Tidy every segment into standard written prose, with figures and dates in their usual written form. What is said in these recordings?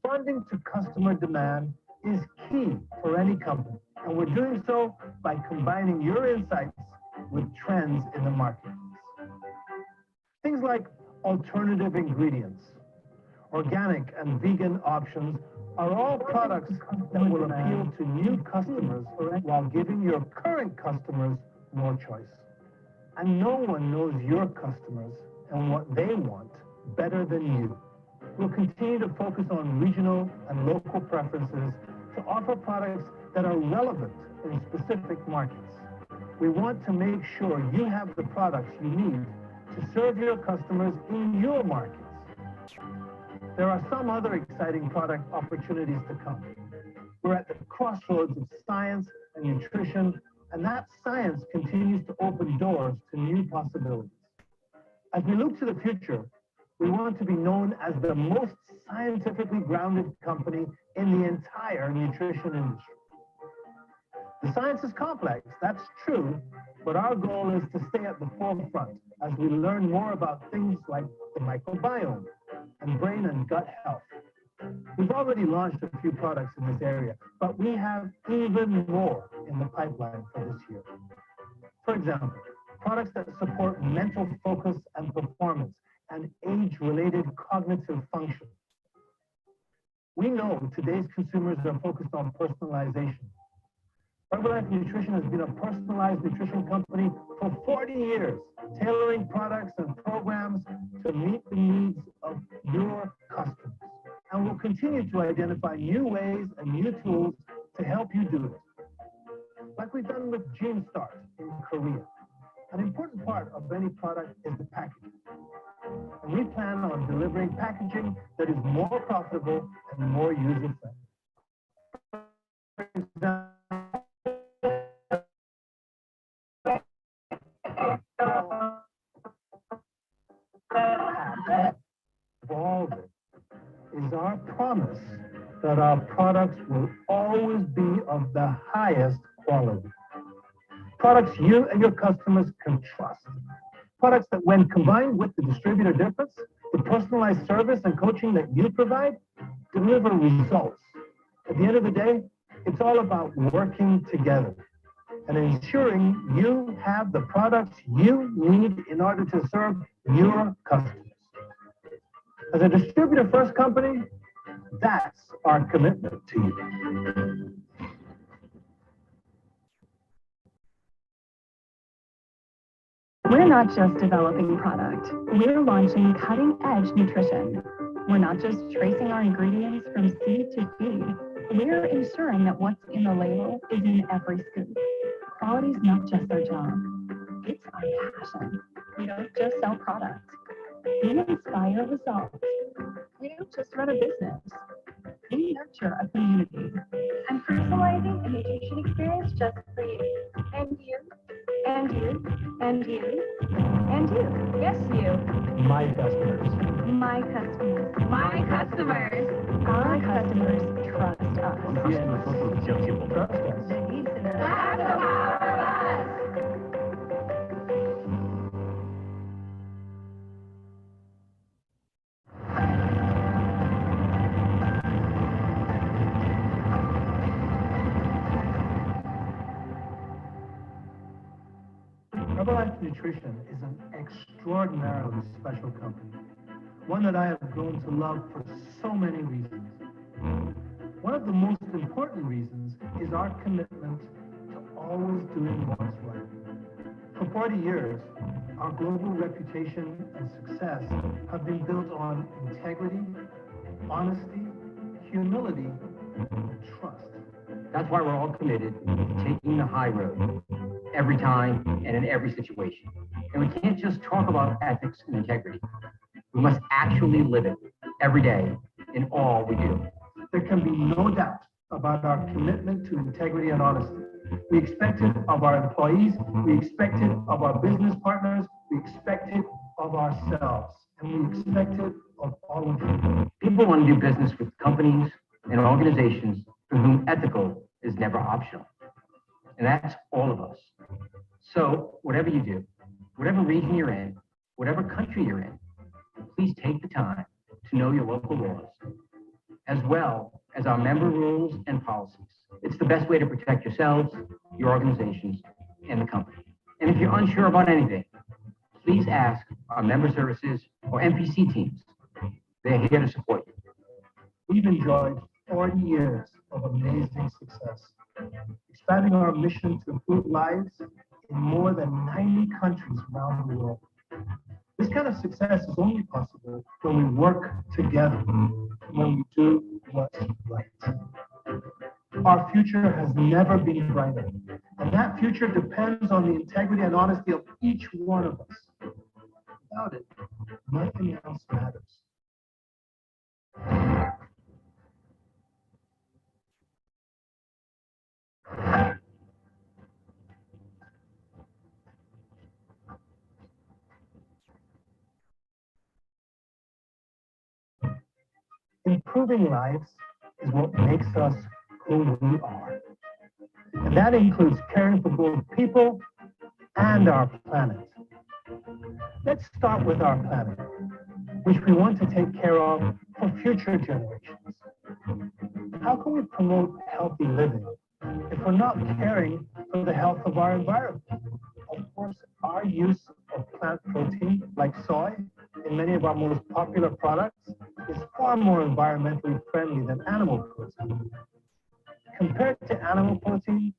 responding to customer demand is key for any company, and we're doing so by combining your insights with trends in the market. Things like alternative ingredients, organic and vegan options are all products that will appeal to new customers while giving your current customers more choice. And no one knows your customers and what they want better than you. We'll continue to focus on regional and local preferences to offer products that are relevant in specific markets. We want to make sure you have the products you need to serve your customers in your markets. There are some other exciting product opportunities to come. We're at the crossroads of science and nutrition, and that science continues to open doors to new possibilities. As we look to the future, we want to be known as the most scientifically grounded company in the entire nutrition industry. The science is complex, that's true, but our goal is to stay at the forefront as we learn more about things like the microbiome and brain and gut health. We've already launched a few products in this area, but we have even more in the pipeline for this year. For example, products that support mental focus and performance and age-related cognitive function. We know today's consumers are focused on personalization. Herbalife Nutrition has been a personalized nutrition company for 40 years, tailoring products and programs to meet the needs of your customers. And we'll continue to identify new ways and new tools to help you do it. Like we've done with Gene Start in Korea. An important part of any product is the packaging. And we plan on delivering packaging that is more profitable and more user-friendly. For example, all of it is our promise that our products will always be of the highest quality. Products you and your customers can trust. Products that, when combined with the distributor difference, the personalized service and coaching that you provide, deliver results. At the end of the day, it's all about working together and ensuring you have the products you need in order to serve your customers. As a distributor-first company, that's our commitment to you. We're not just developing product, we're launching cutting-edge nutrition. We're not just tracing our ingredients from seed to feed, we're ensuring that what's in the label is in every scoop. Quality's not just our job, it's our passion. We don't just sell products, we inspire results. We don't just run a business, we nurture a community. I'm personalizing a nutrition experience just for you. And you. And you. And you. And you. Yes, you. My customers. My customers. My customers. Our customers trust us. Trust us. That's the power of us. Herbalife Nutrition is an extraordinarily special company, one that I have grown to love for so many reasons. One of the most important reasons is our commitment to always doing what's right. For 40 years, our global reputation and success have been built on integrity, honesty, humility, and trust. That's why we're all committed to taking the high road every time and in every situation. And we can't just talk about ethics and integrity. We must actually live it every day in all we do. There can be no doubt about our commitment to integrity and honesty. We expect it of our employees, we expect it of our business partners, we expect it of ourselves, and we expect it of all of you. People want to do business with companies and organizations for whom ethical is never optional. And that's all of us. So whatever you do, whatever region you're in, whatever country you're in, please take the time to know your local laws as well as our member rules and policies. It's the best way to protect yourselves, your organizations, and the company. And if you're unsure about anything, please ask our member services or MPC teams. They're here to support you. We've enjoyed 40 years of amazing success, expanding our mission to improve lives in more than 90 countries around the world. This kind of success is only possible when we work together, when we do what's right. Our future has never been brighter, and that future depends on the integrity and honesty of each one of us. Without it, nothing else matters. Improving lives is what makes us who we are. And that includes caring for both people and our planet. Let's start with our planet, which we want to take care of for future generations. How can we promote healthy living if we're not caring for the health of our environment? Of course, our use of plant protein, like soy, in many of our most popular products is far more environmentally friendly than animal protein. Compared to animal protein,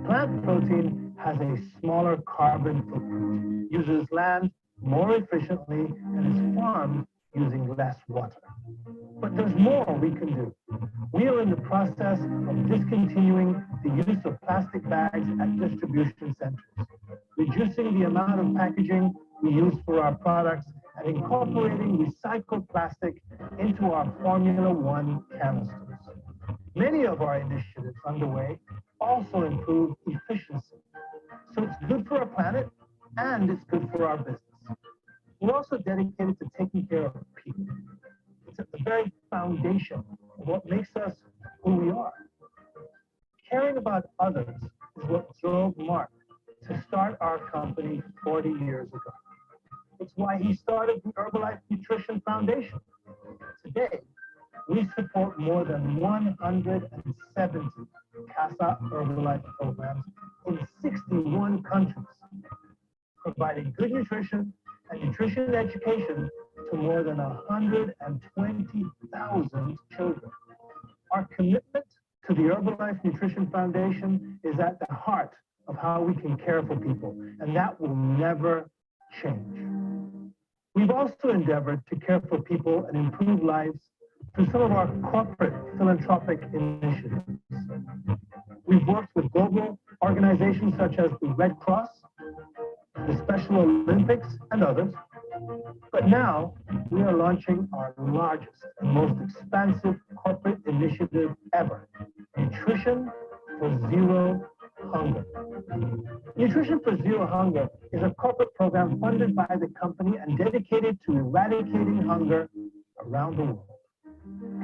plant protein has a smaller carbon footprint, uses land more efficiently, and is farmed using less water. But there's more we can do. We are in the process of discontinuing the use of plastic bags at distribution centers, reducing the amount of packaging we use for our products, and incorporating recycled plastic into our Formula One canisters. Many of our initiatives underway also improve efficiency. So it's good for our planet and it's good for our business. We're also dedicated to taking care of people. It's at the very foundation of what makes us who we are. Caring about others is what drove Mark to start our company 40 years ago. It's why he started the Herbalife Nutrition Foundation. Today, we support more than 170 CASA Herbalife programs in 61 countries, providing good nutrition and nutrition education to more than 120,000 children. Our commitment to the Herbalife Nutrition Foundation is at the heart of how we can care for people, and that will never change. We've also endeavored to care for people and improve lives through some of our corporate philanthropic initiatives. We've worked with global organizations such as the Red Cross, the Special Olympics, and others. But now we are launching our largest and most expansive corporate initiative ever, Nutrition for Zero Hunger. Nutrition for Zero Hunger is a corporate program funded by the company and dedicated to eradicating hunger around the world.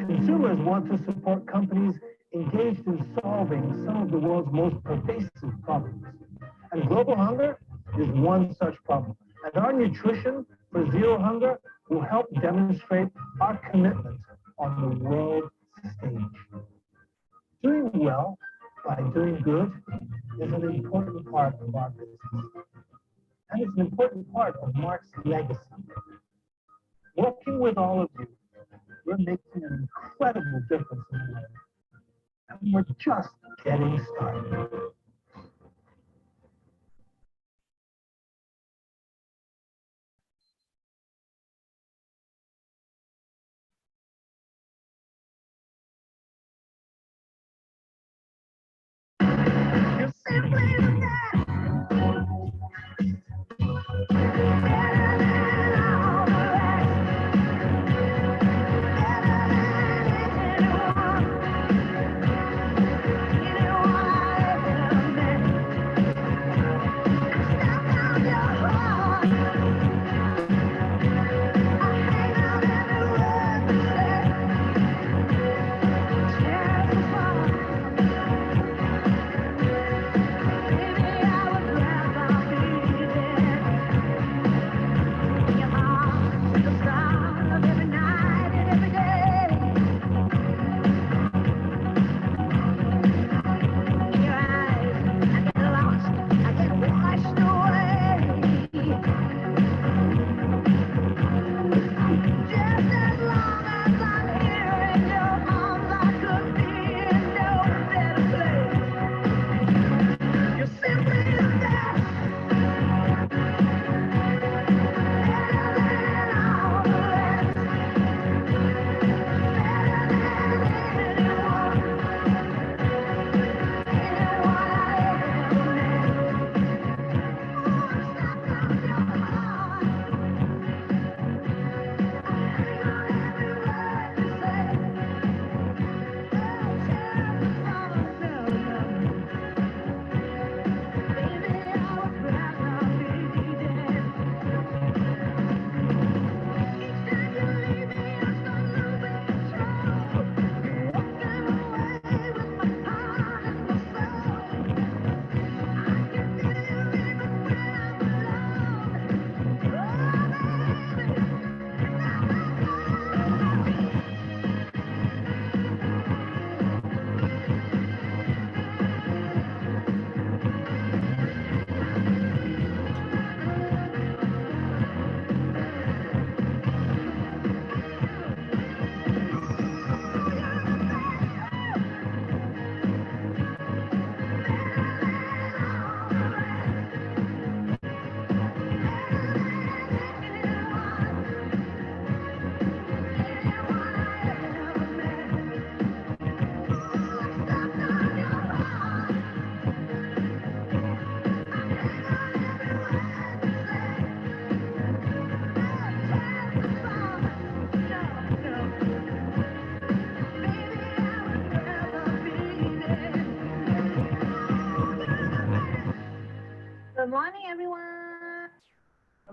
Consumers want to support companies engaged in solving some of the world's most pervasive problems. And global hunger is one such problem. And our Nutrition for Zero Hunger will help demonstrate our commitment on the world stage. Doing well by doing good is an important part of our business. And it's an important part of Mark's legacy. Working with all of you, we're making an incredible difference in the world. And we're just getting started. You're simply the best. Baby, I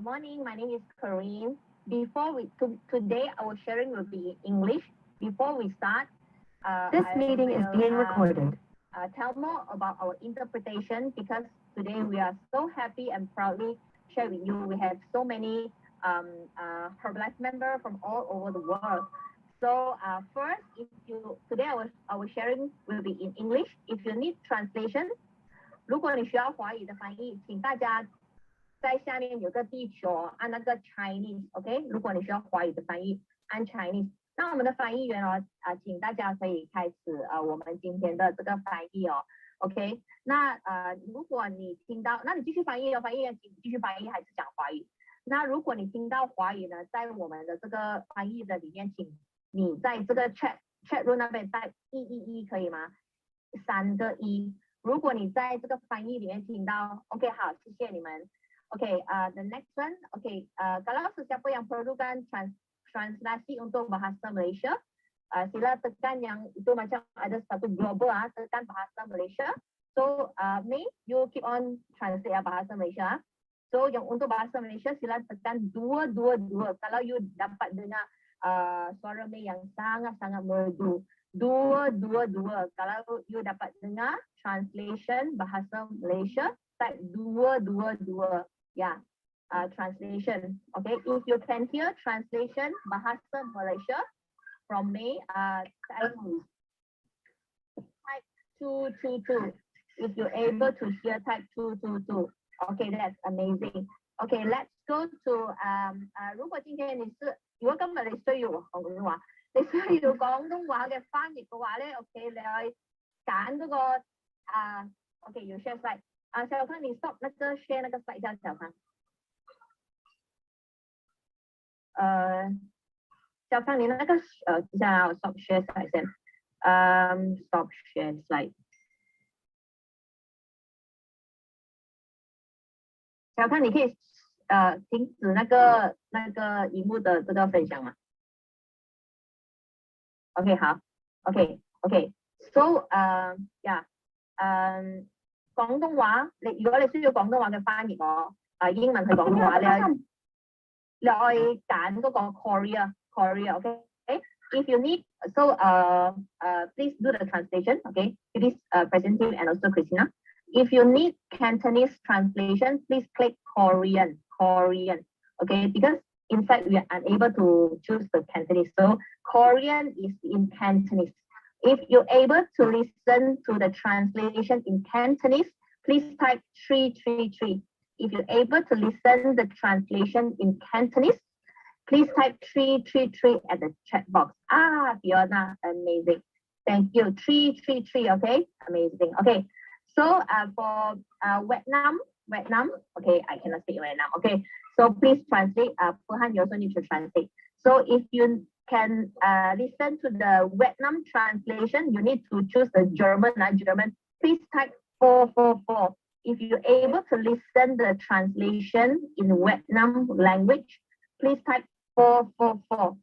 morning. My name is Corinne. Today, our sharing will be in English. Before we start, This meeting is being recorded. Tell more about our interpretation because today we are so happy and proudly share with you. We have so many Herbalife members from all over the world. So first, today our sharing will be in English. If you need translation, 如果你需要华语的翻译，请大家在下面有个地球按那个 Chinese，OK？、如果你需要华语的翻译，按 Chinese。那我们的翻译员请大家可以开始我们今天的这个翻译哦 ，OK？ 那如果你听到，那你继续翻译哦，翻译员请继续翻译还是讲华语？那如果你听到华语呢，在我们的这个翻译的里面，请你在这个 chat room 那边带111可以吗？3个1。如果你在这个翻译里面听到 ，OK 好，谢谢你们。OK，the next one，OK，kalau sesiapa yang perlukan translasi untuk bahasa Malaysia, sila tekan yang itu macam ada satu global tekan bahasa Malaysia. So May, you keep on translate bahasa Malaysia. So yang untuk bahasa Malaysia sila tekan 222. Kalau you dapat dengar suara May yang sangat-sangat merdu. 222. Kalau you dapat dengar translation bahasa Malaysia, type 222. Yeah, translation. Okay, if you can hear translation bahasa Malaysia from May, type 222. If you're able to hear, type 222. Okay, that's amazing. Okay, let's go to 如果今天如果今日你需要廣東話，你需要廣東話嘅翻譯嘅話咧 ，OK， 你去揀嗰個OK， you share slide。小康，你 stop 那個 share 那個 slide 一下，小康。小康，你那個接下來我 stop share slide 先。stop share slide。小康，你可以停止那个荧幕的这个分享吗 ？OK， 好 ，OK，so yeah， 廣東話，如果你需要廣東話嘅翻譯英文去廣東話咧，你可以揀嗰個 Korea，OK？If you need， so please do the translation，OK？It is President and also Christina. If you need Cantonese translation, please click Korean, okay? Because in fact we are unable to choose the Cantonese, so Korean is in Cantonese. If you're able to listen to the translation in Cantonese, please type 333. If you're able to listen the translation in Cantonese, please type 333 at the chat box. Fiona, amazing. Thank you. 333, okay? Amazing. Okay. So for Vietnam, okay, I cannot speak Vietnam, okay. So please translate. Purhan, you also need to translate. So if you can listen to the Vietnam translation, you need to choose the German. Please type 444. If you're able to listen the translation in Vietnam language, please type 444.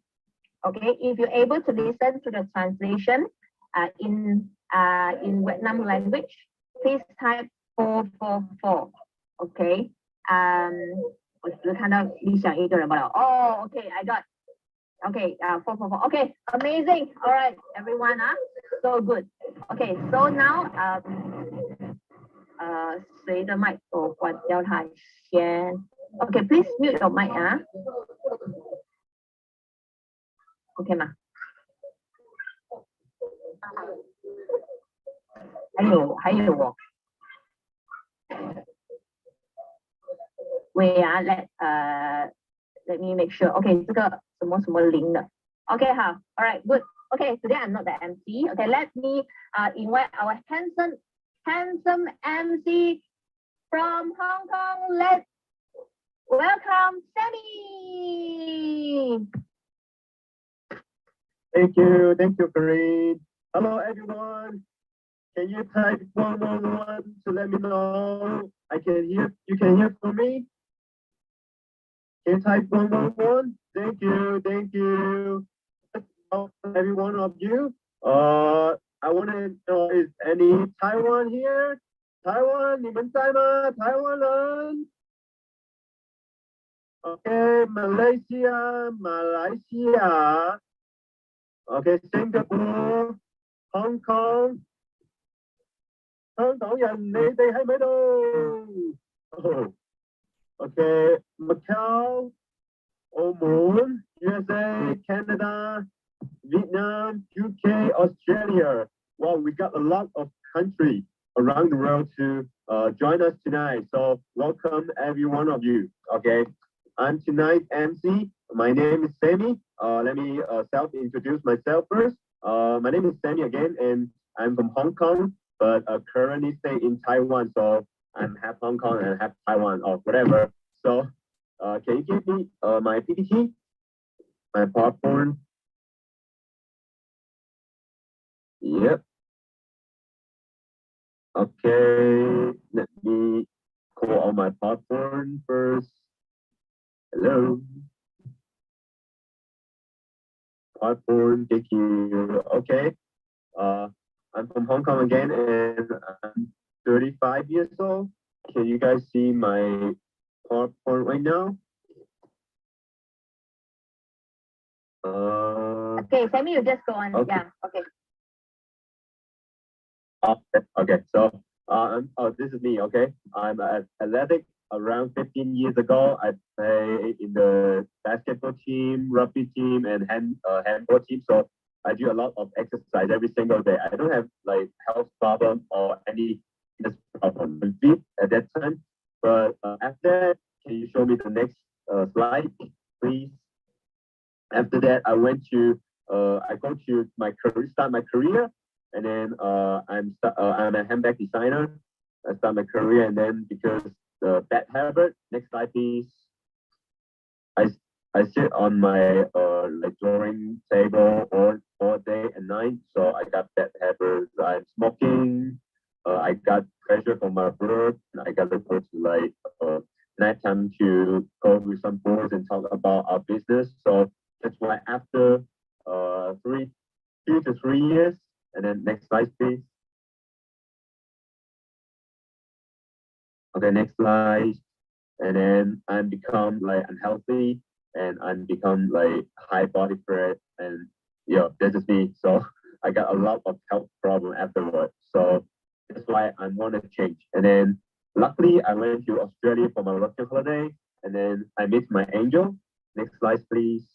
Okay, if you're able to listen to the translation in Vietnam language, please type 444. Okay. 我只是看到理想一个人罢了。Oh, okay, I got. Okay, 444. Okay, amazing. All right, everyone. So good. Okay, so now 谁的麦我关掉它先。Okay, please mute your mic OK 吗？还有哦。Wait, let me make sure. Okay, 这个什么零的。Okay, 好 all right, good. Okay, today I'm not the MC. Okay, let me invite our handsome MC from Hong Kong. Let's welcome Sammy. Thank you, Corinne. Hello, everyone. Can you type 111 to let me know you can hear from me? Can you type 111? Thank you. Every one of you. I want to know, is any Taiwan here? Taiwan, 你们在吗？台湾人 Okay, Malaysia, okay, Singapore, Hong Kong, 香港人你哋喺咪度？ Okay, Macau, 澳門, USA, Canada, Vietnam, UK, Australia. Wow, we got a lot of countries around the world to join us tonight. So welcome every one of you. Okay, I'm tonight's MC. My name is Sammy. Let me self-introduce myself first. My name is Sammy again, and I'm from Hong Kong, but currently stay in Taiwan. So I'm half Hong Kong and half Taiwan or whatever. So can you give me my PPT, my PowerPoint? Yep. Okay, let me call on my PowerPoint first. Hello. PowerPoint, thank you. Okay. I'm from Hong Kong again, and I'm 35 years old. Can you guys see my PowerPoint right now? Okay, Sammy, you just go on. Okay. Yeah, okay. Okay, so this is me. Okay, I'm athletic. Around 15 years ago, I played in the basketball team, rugby team, and handball team. So I do a lot of exercise every single day. I don't have like health problem or any problem at that time. But after that, can you show me the next slide, please? After that, I go to start my career, and then I'm a handbag designer. I start my career, and then because the bad habit. Next slide, please. I sit on my like drawing table all day and night, so I got bad habits. I'm smoking. I got pressure from my work. I got to go to like nighttime to go with some boards and talk about our business. So that's why after 2 to 3 years, and then next slide, please. Okay, next slide. And then I become like unhealthy, and I become like high body fat, and yeah, this is me. So I got a lot of health problem afterwards. So that's why I want to change. And then luckily I went to Australia for my working holiday, and then I met my angel. Next slide, please.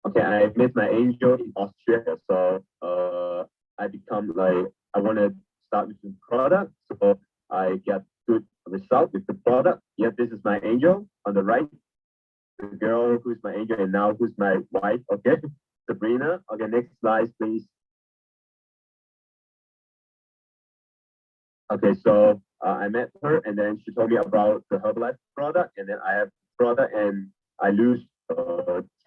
Okay, I met my angel in Australia. So I become like, I want to start with the product. So I get good result with the product. Yeah, this is my angel on the right. The girl who's my angel and now who's my wife. Okay, Sabrina. Okay, next slide, please. Okay, so I met her, and then she told me about the Herbalife product, and then I have product, and I lose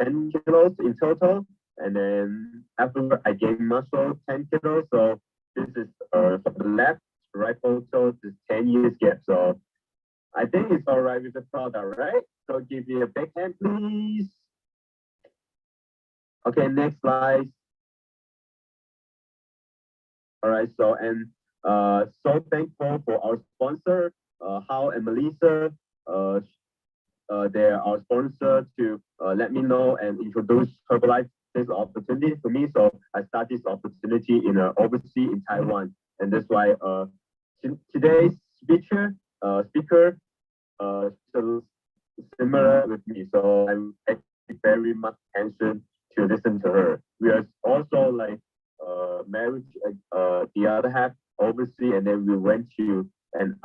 10 kilos in total, and then afterward I gain muscle 10 kilos. So this is from the left to right photo, this 10 years gap. So I think it's all right with the product, right? So give me a big hand, please. Okay, next slide. All right, so and so thankful for our sponsor, Hal and Melissa. They're our sponsor to let me know and introduce Herbalife this opportunity for me. So I start this opportunity in overseas in Taiwan, and that's why today's speaker similar with me. So I'm paying very much attention to listen to her. We are also like married the other half overseas, and then we went to an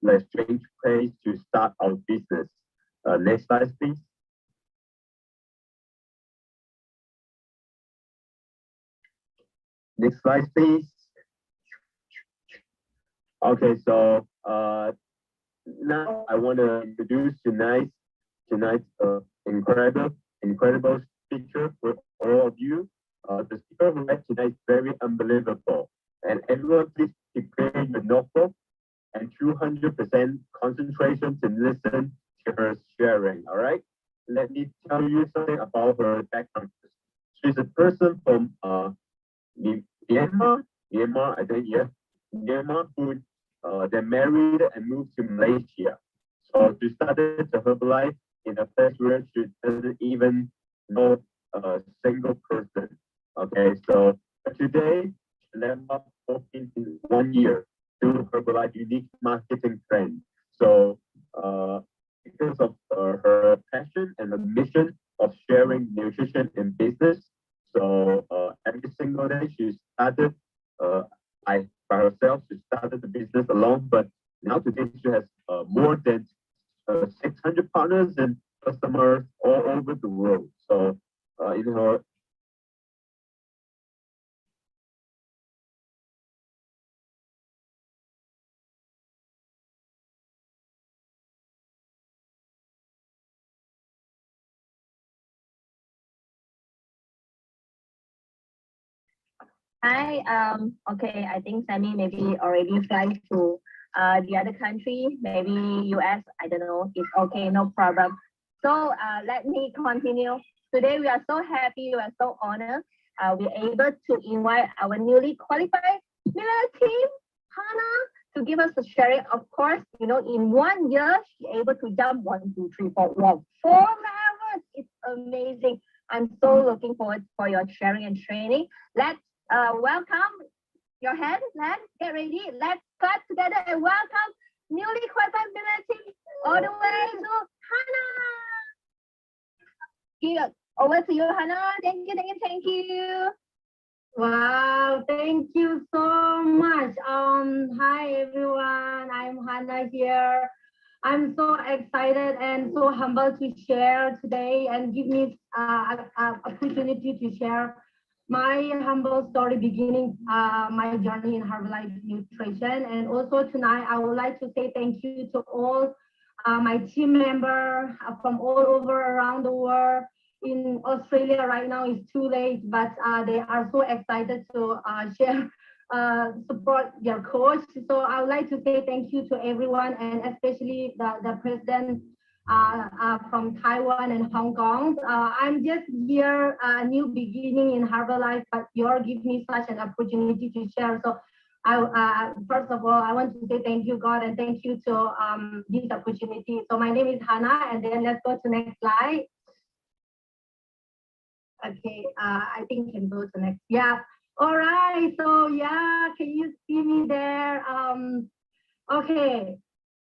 like strange place to start our business. Next slide, please. Next slide, please. Okay, so now I want to introduce tonight's incredible speaker for all of you. The speaker who met tonight is very unbelievable. And everyone, please prepare your notebook and 200% concentration to listen to her sharing. All right. Let me tell you something about her background. She's a person from Myanmar, I think, yeah. Myanmar, who they married and moved to Malaysia. So she started the Herbalife in a place where she doesn't even know a single person. Okay, so today she leveled up 14 in 1 year through Herbalife unique marketing trend. So because of her passion and the mission of sharing nutrition in business, so every single day she started by herself. She started the business alone, but now today she has more than 600 partners and customers all over the world. So in her Hi, okay, I think Fanny maybe already flies to the other country, maybe US, I don't know, it's okay, no problem. So let me continue. Today we are so happy, we are so honored. We're able to invite our newly qualified millionaire team, Hannah, to give us a sharing. Of course, you know, in 1 year, she's able to jump 1, 2, 3, 4, wow, 4 levels. It's amazing. I'm so looking forward for your sharing and training. Let's welcome your hand. Let's get ready. Let's clap together and welcome newly qualified millionaire team all the way to Hannah. Over to you, Hannah. Thank you, thank you, thank you. Wow, thank you so much. Hi everyone, I'm Hannah here. I'm so excited and so humbled to share today and give me an opportunity to share my humble story beginning my journey in Herbalife nutrition. And also tonight, I would like to say thank you to all my team members from all over around the world. In Australia right now, it's too late, but they are so excited to share, support their coach. So I would like to say thank you to everyone, and especially the president from Taiwan and Hong Kong. I'm just here, a new beginning in Herbalife, but you all give me such an opportunity to share. So first of all, I want to say thank you, God, and thank you to this opportunity. So my name is Hannah, and then let's go to next slide. Okay, I think we can go to next. Yeah. All right. So yeah, can you see me there? Okay.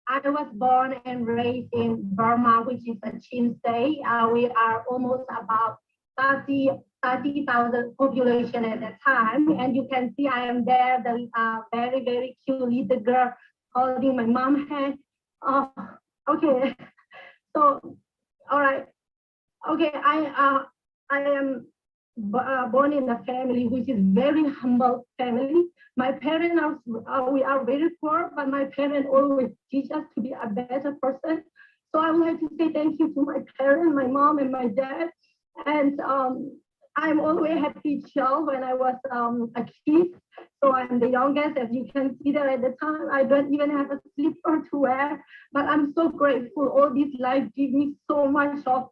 I was born and raised in Burma, which is a Chin state. We are almost about 30,000 population at that time. And you can see I am there, the very, very cute little girl holding my mom's hand. Okay. So, all right. Okay, I am born in a family which is very humble family. My parents we are very poor, but my parents always teach us to be a better person. So I would like to say thank you to my parents, my mom and my dad. And I'm always happy child when I was a kid. So I'm the youngest, as you can see there at the time. I don't even have a slipper to wear, but I'm so grateful. All this life gave me so much of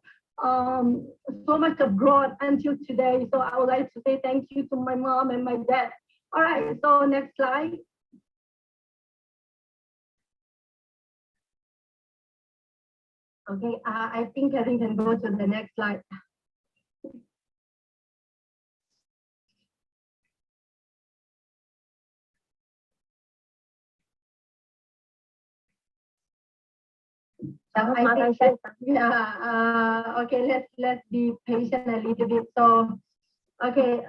growth until today. So I would like to say thank you to my mom and my dad. All right, so next slide. Okay, I think Kevin can go to the next slide. Okay, let's be patient a little bit. So, okay,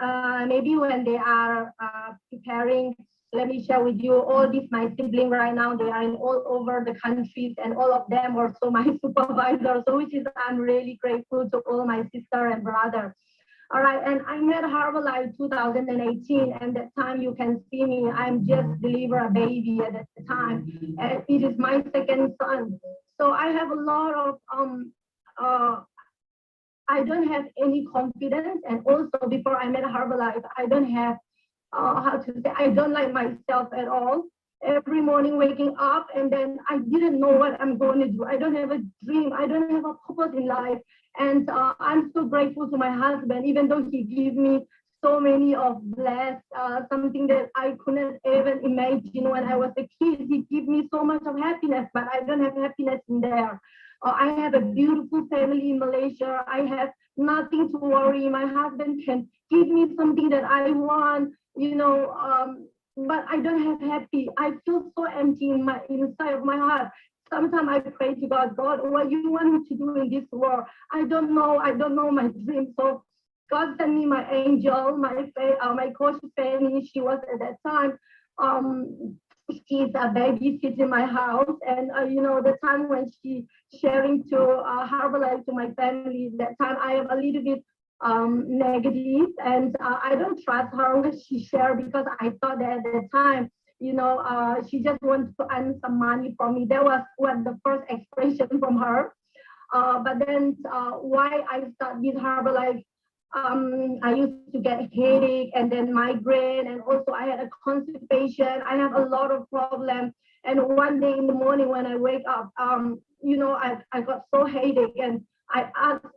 maybe when they are preparing, let me share with you all these my siblings right now. They are in all over the countries, and all of them are also my supervisors. So, which is I'm really grateful to all my sister and brother. All right, and I met Herbalife 2018, and that time you can see me. I'm just deliver a baby at that time, and it is my second son. So I have a lot of I don't have any confidence, and also before I met Herbalife, I don't have how to say, I don't like myself at all. Every morning waking up, and then I didn't know what I'm going to do. I don't have a dream. I don't have a purpose in life. And I'm so grateful to my husband, even though he gave me so many of blessed, something that I couldn't even imagine when I was a kid. He gave me so much of happiness, but I don't have happiness in there. I have a beautiful family in Malaysia. I have nothing to worry. My husband can give me something that I want, but I don't have happy. I feel so empty inside of my heart. Sometimes I pray to God, what you want me to do in this world? I don't know my dream. So God sent me my angel, my coach Fanny. She was at that time, she's a babysit in my house, and the time when she sharing to Herbalife to my family, that time I am a little bit negative, and I don't trust her when she shared, because I thought that at the time, she just wants to earn some money from me. That was what the first expression from her. But then why I start with Herbalife, I used to get headache and then migraine, and also I had a constipation. I have a lot of problems. And one day in the morning when I wake up, I got so headache, and I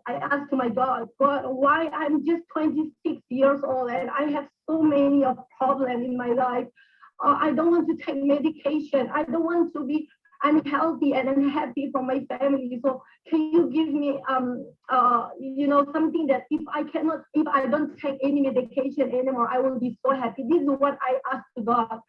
asked my God, why I'm just 26 years old and I have so many of problems in my life. I don't want to take medication. I don't want to be unhealthy and unhappy for my family. So can you give me something that if I don't take any medication anymore, I will be so happy. This is what I asked to God.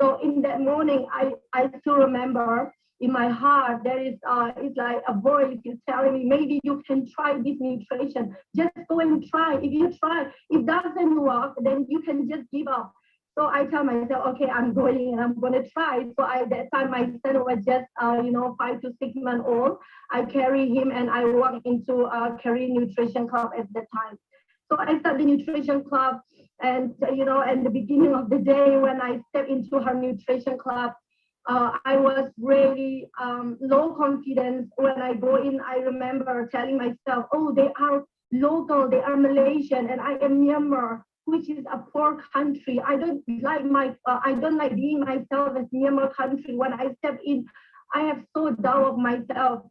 So in that morning, I still remember in my heart there is it's like a voice is telling me, maybe you can try this nutrition. Just go and try. If you try, if doesn't work, then you can just give up. So I tell myself, okay, I'm going and I'm going to try. So at that time, my son was just, 5 to 6 months old. I carry him and I walk into a career nutrition club at that time. So I started the nutrition club, and, at the beginning of the day when I step into her nutrition club, I was really low confidence. When I go in, I remember telling myself, oh, they are local, they are Malaysian, and I am Myanmar, which is a poor country. I don't like being myself as Myanmar country. When I step in, I have so doubt of myself.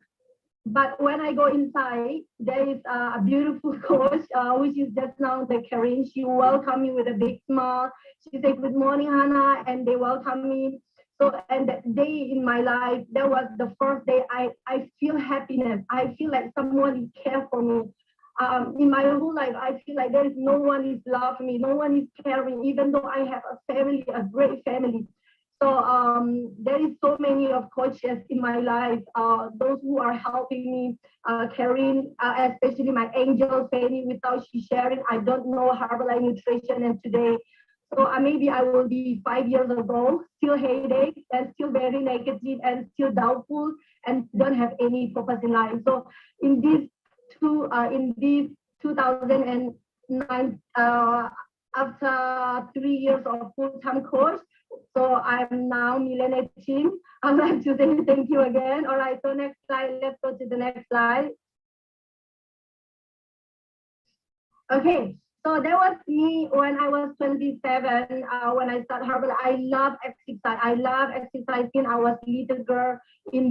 But when I go inside, there is a beautiful coach, which is just now the Karen. She welcomed me with a big smile. She said, good morning, Hannah, and they welcomed me. So, and that day in my life, that was the first day I feel happiness. I feel like someone is care for me. In my whole life, I feel like there is no one is loving me, no one is caring, even though I have a family, a great family. So there is so many of coaches in my life, those who are helping me, caring, especially my angel Fanny. Without she sharing, I don't know Herbalife nutrition. And today, so maybe I will be 5 years ago, still headache and still very negative and still doubtful and don't have any purpose in life. So in this 2009, after 3 years of full-time course, so I'm now millionaire team. I'd like to say thank you again. All right, so next slide, let's go to the next slide. Okay, so that was me when I was 27, when I started Herbal. I love exercise. I love exercising. I was a little girl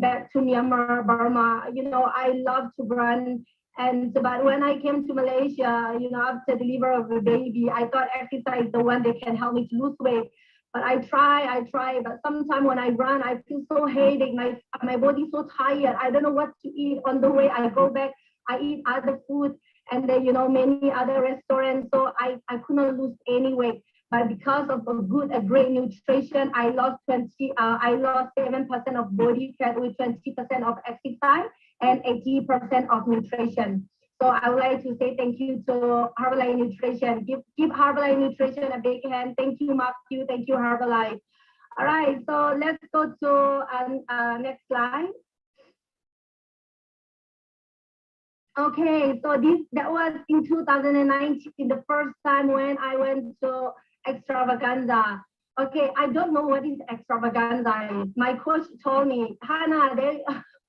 back to Myanmar, Burma. I love to run. But when I came to Malaysia, after delivery of a baby, I thought exercise is the one that can help me to lose weight. But I try, but sometimes when I run, I feel so headache. My body's so tired. I don't know what to eat. On the way, I go back, I eat other food, and then, many other restaurants. So I could not lose any weight. But because of a great nutrition, I lost 7% of body fat with 20% of exercise and 80% of nutrition. So I would like to say thank you to Herbalife Nutrition. Give Herbalife Nutrition a big hand. Thank you, Matthew. Thank you, Herbalife. All right, so let's go to next slide. Okay, so that was in 2019, the first time when I went to extravaganza. Okay, I don't know what is extravaganza is. My coach told me, Hannah, there's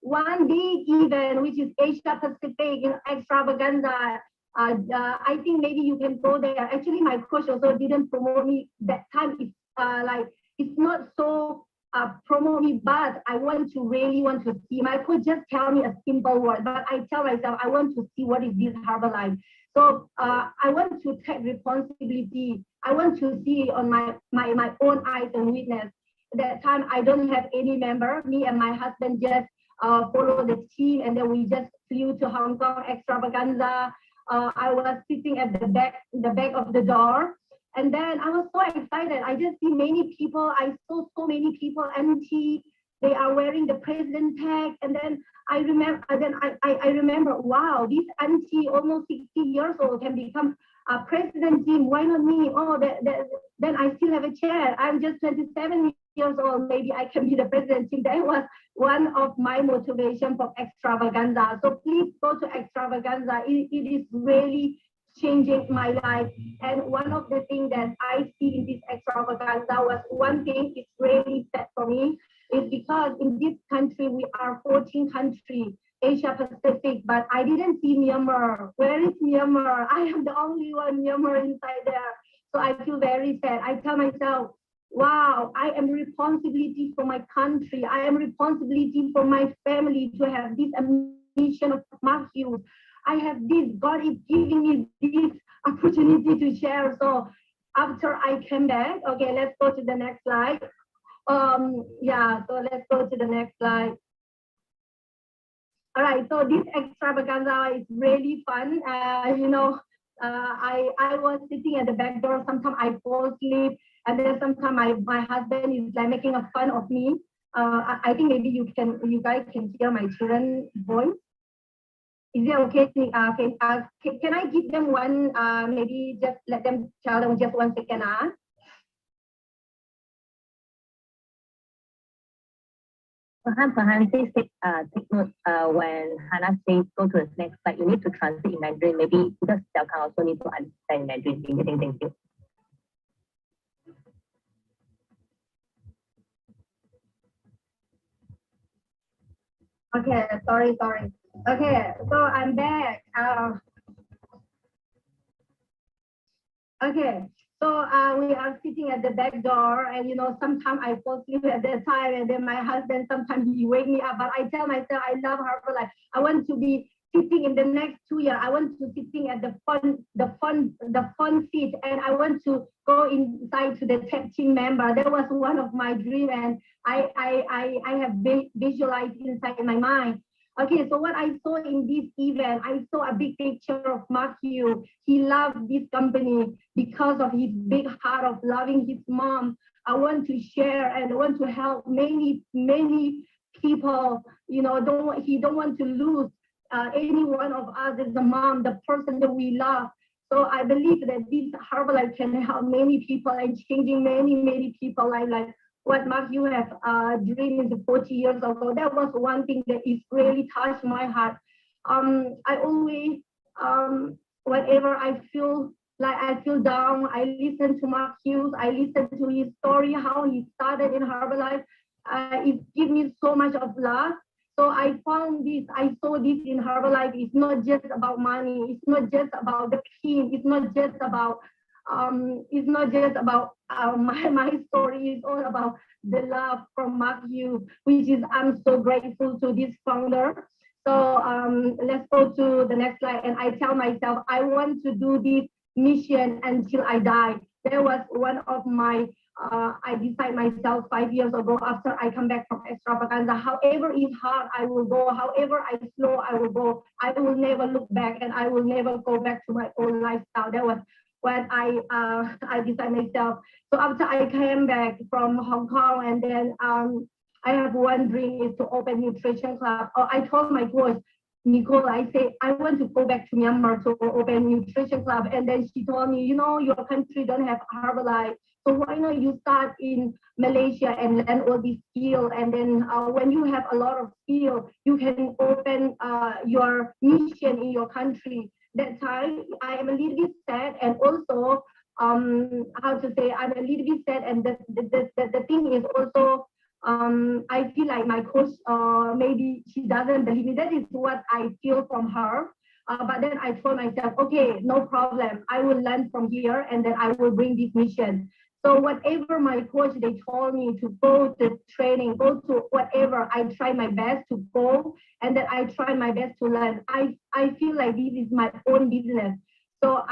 one big event, which is Asia Pacific in extravaganza. I think maybe you can go there. Actually, my coach also didn't promote me that time. It's not so promote me, but I really want to see. My coach just tell me a simple word, but I tell myself I want to see what is this Herbalife. So I want to take responsibility. I want to see on my own eyes and witness. At that time, I don't have any member. Me and my husband just follow the team, and then we just flew to Hong Kong extravaganza. I was sitting at the back of the door, and then I was so excited. I just see many people. I saw so many people empty. They are wearing the president tag, and then I remember, wow, this auntie, almost 60 years old, can become a president team. Why not me? Oh, then I still have a chair. I'm just 27 years old. Maybe I can be the president team. That was one of my motivation for extravaganza. So please go to extravaganza. It is really changing my life. And one of the things that I see in this extravaganza was one thing is really sad for me. Is because in this country, we are 14 countries, Asia Pacific, but I didn't see Myanmar. Where is Myanmar? I am the only one Myanmar inside there. So I feel very sad. I tell myself, wow, I am responsibility for my country. I am responsibility for my family to have this mission of Mark Hughes. I have this, God is giving me this opportunity to share. So after I came back, okay, let's go to the next slide. Yeah, so let's go to the next slide. All right, so this extravaganza is really fun. I was sitting at the back door. Sometimes I fall asleep, and then sometimes my husband is like making a fun of me. I think maybe you guys can hear my children's voice. Is it okay? Can I give them one? Maybe just let them tell them just 1 second. Perhaps, please take note when Hannah says go to the next slide. You need to translate in Mandarin, maybe because Xiao Kang also need to understand Mandarin. Thank you. Okay, sorry. Okay, so I'm back. Okay. So we are sitting at the back door, and sometimes I fall asleep at that time, and then my husband sometimes he wake me up. But I tell myself I love Herbalife. I want to be sitting in the next 2 years. I want to sitting at the fun seat, and I want to go inside to the tech team member. That was one of my dreams, and I have visualized inside my mind. Okay, so what I saw in this event, I saw a big picture of Mark Hughes. He loved this company because of his big heart of loving his mom. I want to share and I want to help many people. He don't want to lose any one of us as a mom, the person that we love. So I believe that this Herbalife can help many people and changing many people's life. Like what Mark Hughes have dreamed 40 years ago. That was one thing that is really touched my heart. I always, whenever I feel down, I listen to Mark Hughes. I listen to his story, how he started in Herbalife. It gives me so much of love. So I found this, I saw this in Herbalife. It's not just about money. It's not just about the team. It's not just about my story. Is all about the love from Mark Hughes, which is I'm so grateful to this founder. So let's go to the next slide. And I tell myself I want to do this mission until I die. That was one of my I decided myself 5 years ago after I come back from extravaganza. However it's hard, I will go. However I slow, I will go. I will never look back, and I will never go back to my old lifestyle. That was when I decided myself. So after I came back from Hong Kong, and then I have one dream is to open nutrition club. I told my coach, Nicole, I say, I want to go back to Myanmar to open nutrition club. And then she told me, your country don't have Herbalife. So why not you start in Malaysia and learn all these skills? And then when you have a lot of skill, you can open your mission in your country. That time I am a little bit sad, and also I'm a little bit sad. And the thing is also I feel like my coach maybe she doesn't believe me. That is what I feel from her. But then I told myself, okay, no problem. I will learn from here, and then I will bring this mission. So whatever my coach, they told me to go to training, go to whatever, I try my best to go, and then I try my best to learn. I feel like this is my own business. So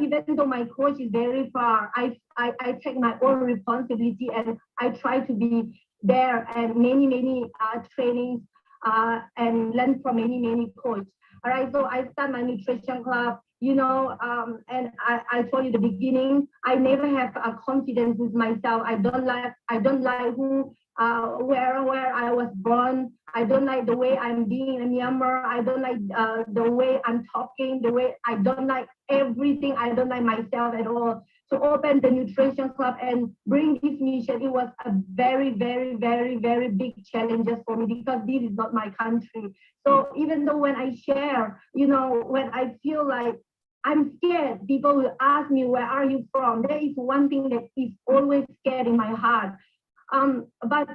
even though my coach is very far, I take my own responsibility and I try to be there and many trainings and learn from many coaches. All right, so I start my nutrition club, and I told you the beginning, I never have confidence with myself. I don't like who, where I was born. I don't like the way I'm being in Myanmar. I don't like the way I'm talking, the way I don't like everything. I don't like myself at all. To open the nutrition club and bring this mission, it was a very big challenge for me because this is not my country. So even though when I share, when I feel like I'm scared, people will ask me, where are you from? There is one thing that is always scared in my heart. But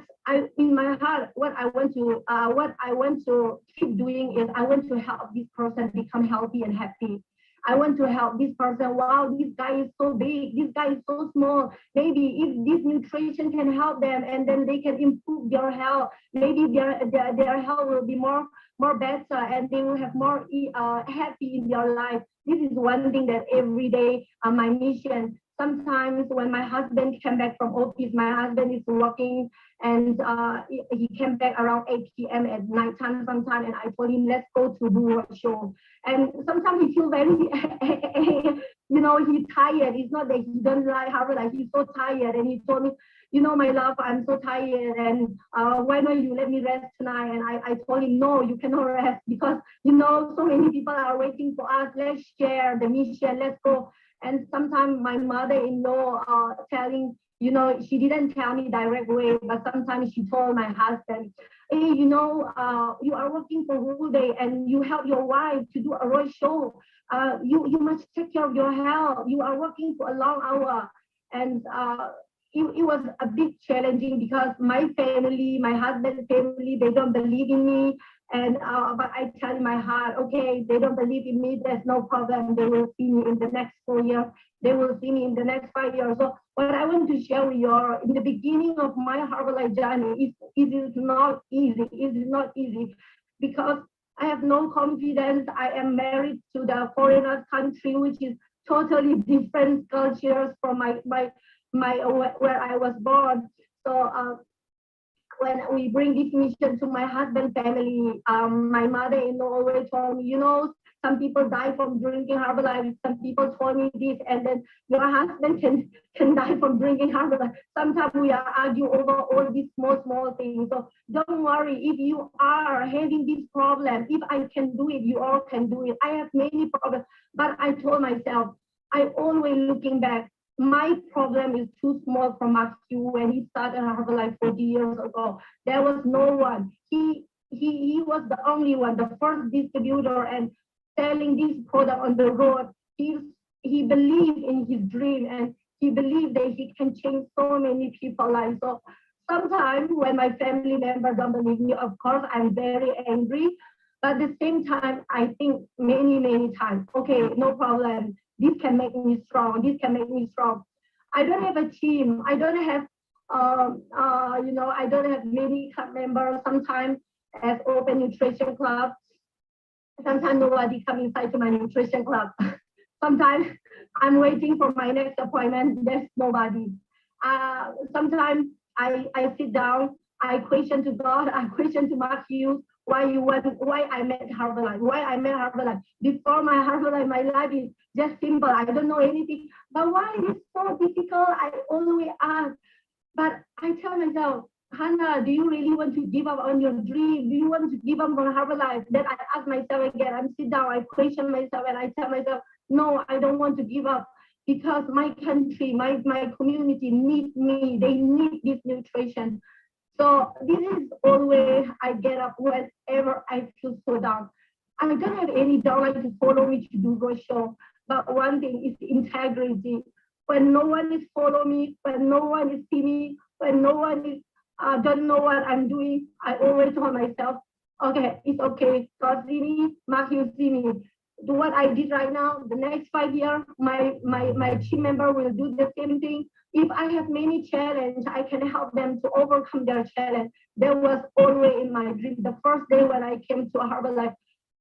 in my heart, what I want to keep doing is I want to help this person become healthy and happy. I want to help this person. Wow, this guy is so big. This guy is so small. Maybe if this nutrition can help them, and then they can improve their health. Maybe their health will be more better, and they will have more happy in their life. This is one thing that every day my mission. Sometimes when my husband came back from office, my husband is working and he came back around 8 p.m. at night time sometime, and I told him, let's go to do a show. And sometimes he feels very, he's tired. It's not that he doesn't like Herbalife, he's so tired. And he told me, my love, I'm so tired, and why don't you let me rest tonight? And I told him, no, you cannot rest because, so many people are waiting for us. Let's share the mission, let's go. And sometimes my mother-in-law telling, she didn't tell me direct way, but sometimes she told my husband, hey, you are working for whole day and you help your wife to do a road show. You must take care of your health. You are working for a long hour. And it was a big challenging because my family, my husband's family, they don't believe in me. And but I tell in my heart, okay, they don't believe in me, there's no problem. They will see me in the next 4 years. They will see me in the next 5 years. So what I want to share with you, in the beginning of my Herbalife journey, it is not easy. It is not easy because I have no confidence. I am married to the foreigner country, which is totally different cultures from my where I was born. So when we bring this mission to my husband's family, my mother-in-law always told me, some people die from drinking Herbalife. Some people told me this, and then your husband can die from drinking Herbalife. Sometimes we are arguing over all these small things. So don't worry, if you are having this problem, if I can do it, you all can do it. I have many problems, but I told myself, I always looking back, my problem is too small for Matthew when he started Herbalife 40 years ago. There was no one. He was the only one, the first distributor and selling this product on the road. He believed in his dream and he believed that he can change so many people's lives. So sometimes when my family members don't believe me, of course, I'm very angry. But at the same time, I think many times, okay, no problem. This can make me strong. This can make me strong. I don't have a team. I don't have, I don't have many club members. Sometimes as open nutrition club, sometimes nobody come inside to my nutrition club. Sometimes I'm waiting for my next appointment. There's nobody. Sometimes I sit down. I question to God. I question to Matthew. Why I met Herbalife? Why I met Herbalife? Before my Herbalife, my life is just simple. I don't know anything. But why is it so difficult? I always ask. But I tell myself, Hannah, do you really want to give up on your dream? Do you want to give up on Herbalife? Then I ask myself again. I sit down. I question myself, and I tell myself, no, I don't want to give up because my country, my community needs me. They need this nutrition. So this is always I get up whenever I feel so down. I don't have any downline to follow me to do road show. But one thing is integrity. When no one is following me, when no one is seeing me, when no one is don't know what I'm doing, I always tell myself, okay, it's okay. God see me, Matthew see me. Do what I did right now. The next 5 years, my team member will do the same thing. If I have many challenges, I can help them to overcome their challenge. That was always in my dream. The first day when I came to Herbalife,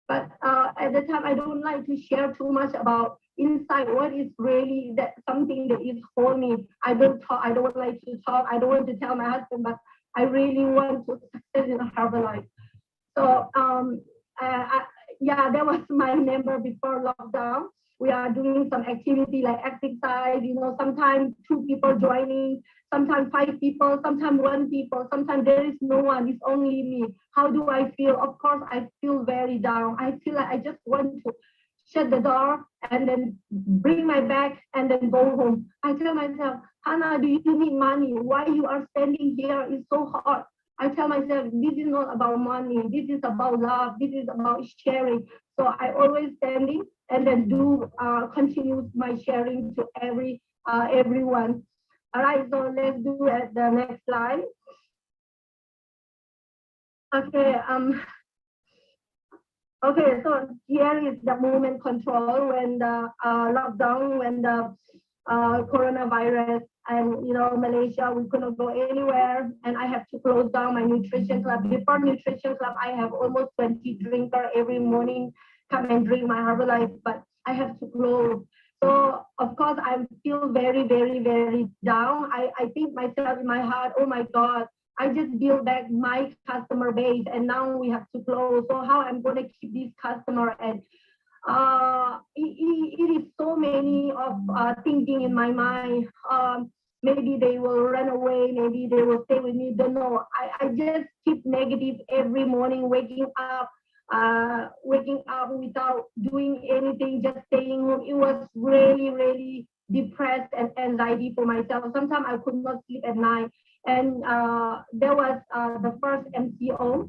But at the time, I don't like to share too much about inside what is really that something that is for me. I don't talk. I don't like to talk. I don't want to tell my husband, but I really want to succeed in Herbalife. So yeah, that was my number before lockdown. We are doing some activity like exercise, sometimes 2 people joining, sometimes 5 people, sometimes 1 people, sometimes there is no one, it's only me. How do I feel? Of course, I feel very down. I feel like I just want to shut the door and then bring my bag and then go home. I tell myself, Hannah, do you need money? Why you are standing here? It's so hot. I tell myself, this is not about money. This is about love. This is about sharing. So I always standing and then do continue my sharing to everyone. All right, so let's do at the next slide. Okay. Okay, so here is the movement control when the lockdown, when the coronavirus and Malaysia, we couldn't go anywhere, and I have to close down my nutrition club. Before nutrition club, I have almost 20 drinkers every morning come and drink my Herbalife, but I have to close. So of course I feel very, very, very down. I think myself in my heart, oh my God, I just built back my customer base and now we have to close. So how I'm going to keep this customer? And it is so many of thinking in my mind. Maybe they will run away, maybe they will stay with me, don't know. I just keep negative every morning, waking up without doing anything, just staying home. It was really, really depressed and anxiety for myself. Sometimes I could not sleep at night. And there was the first MCO.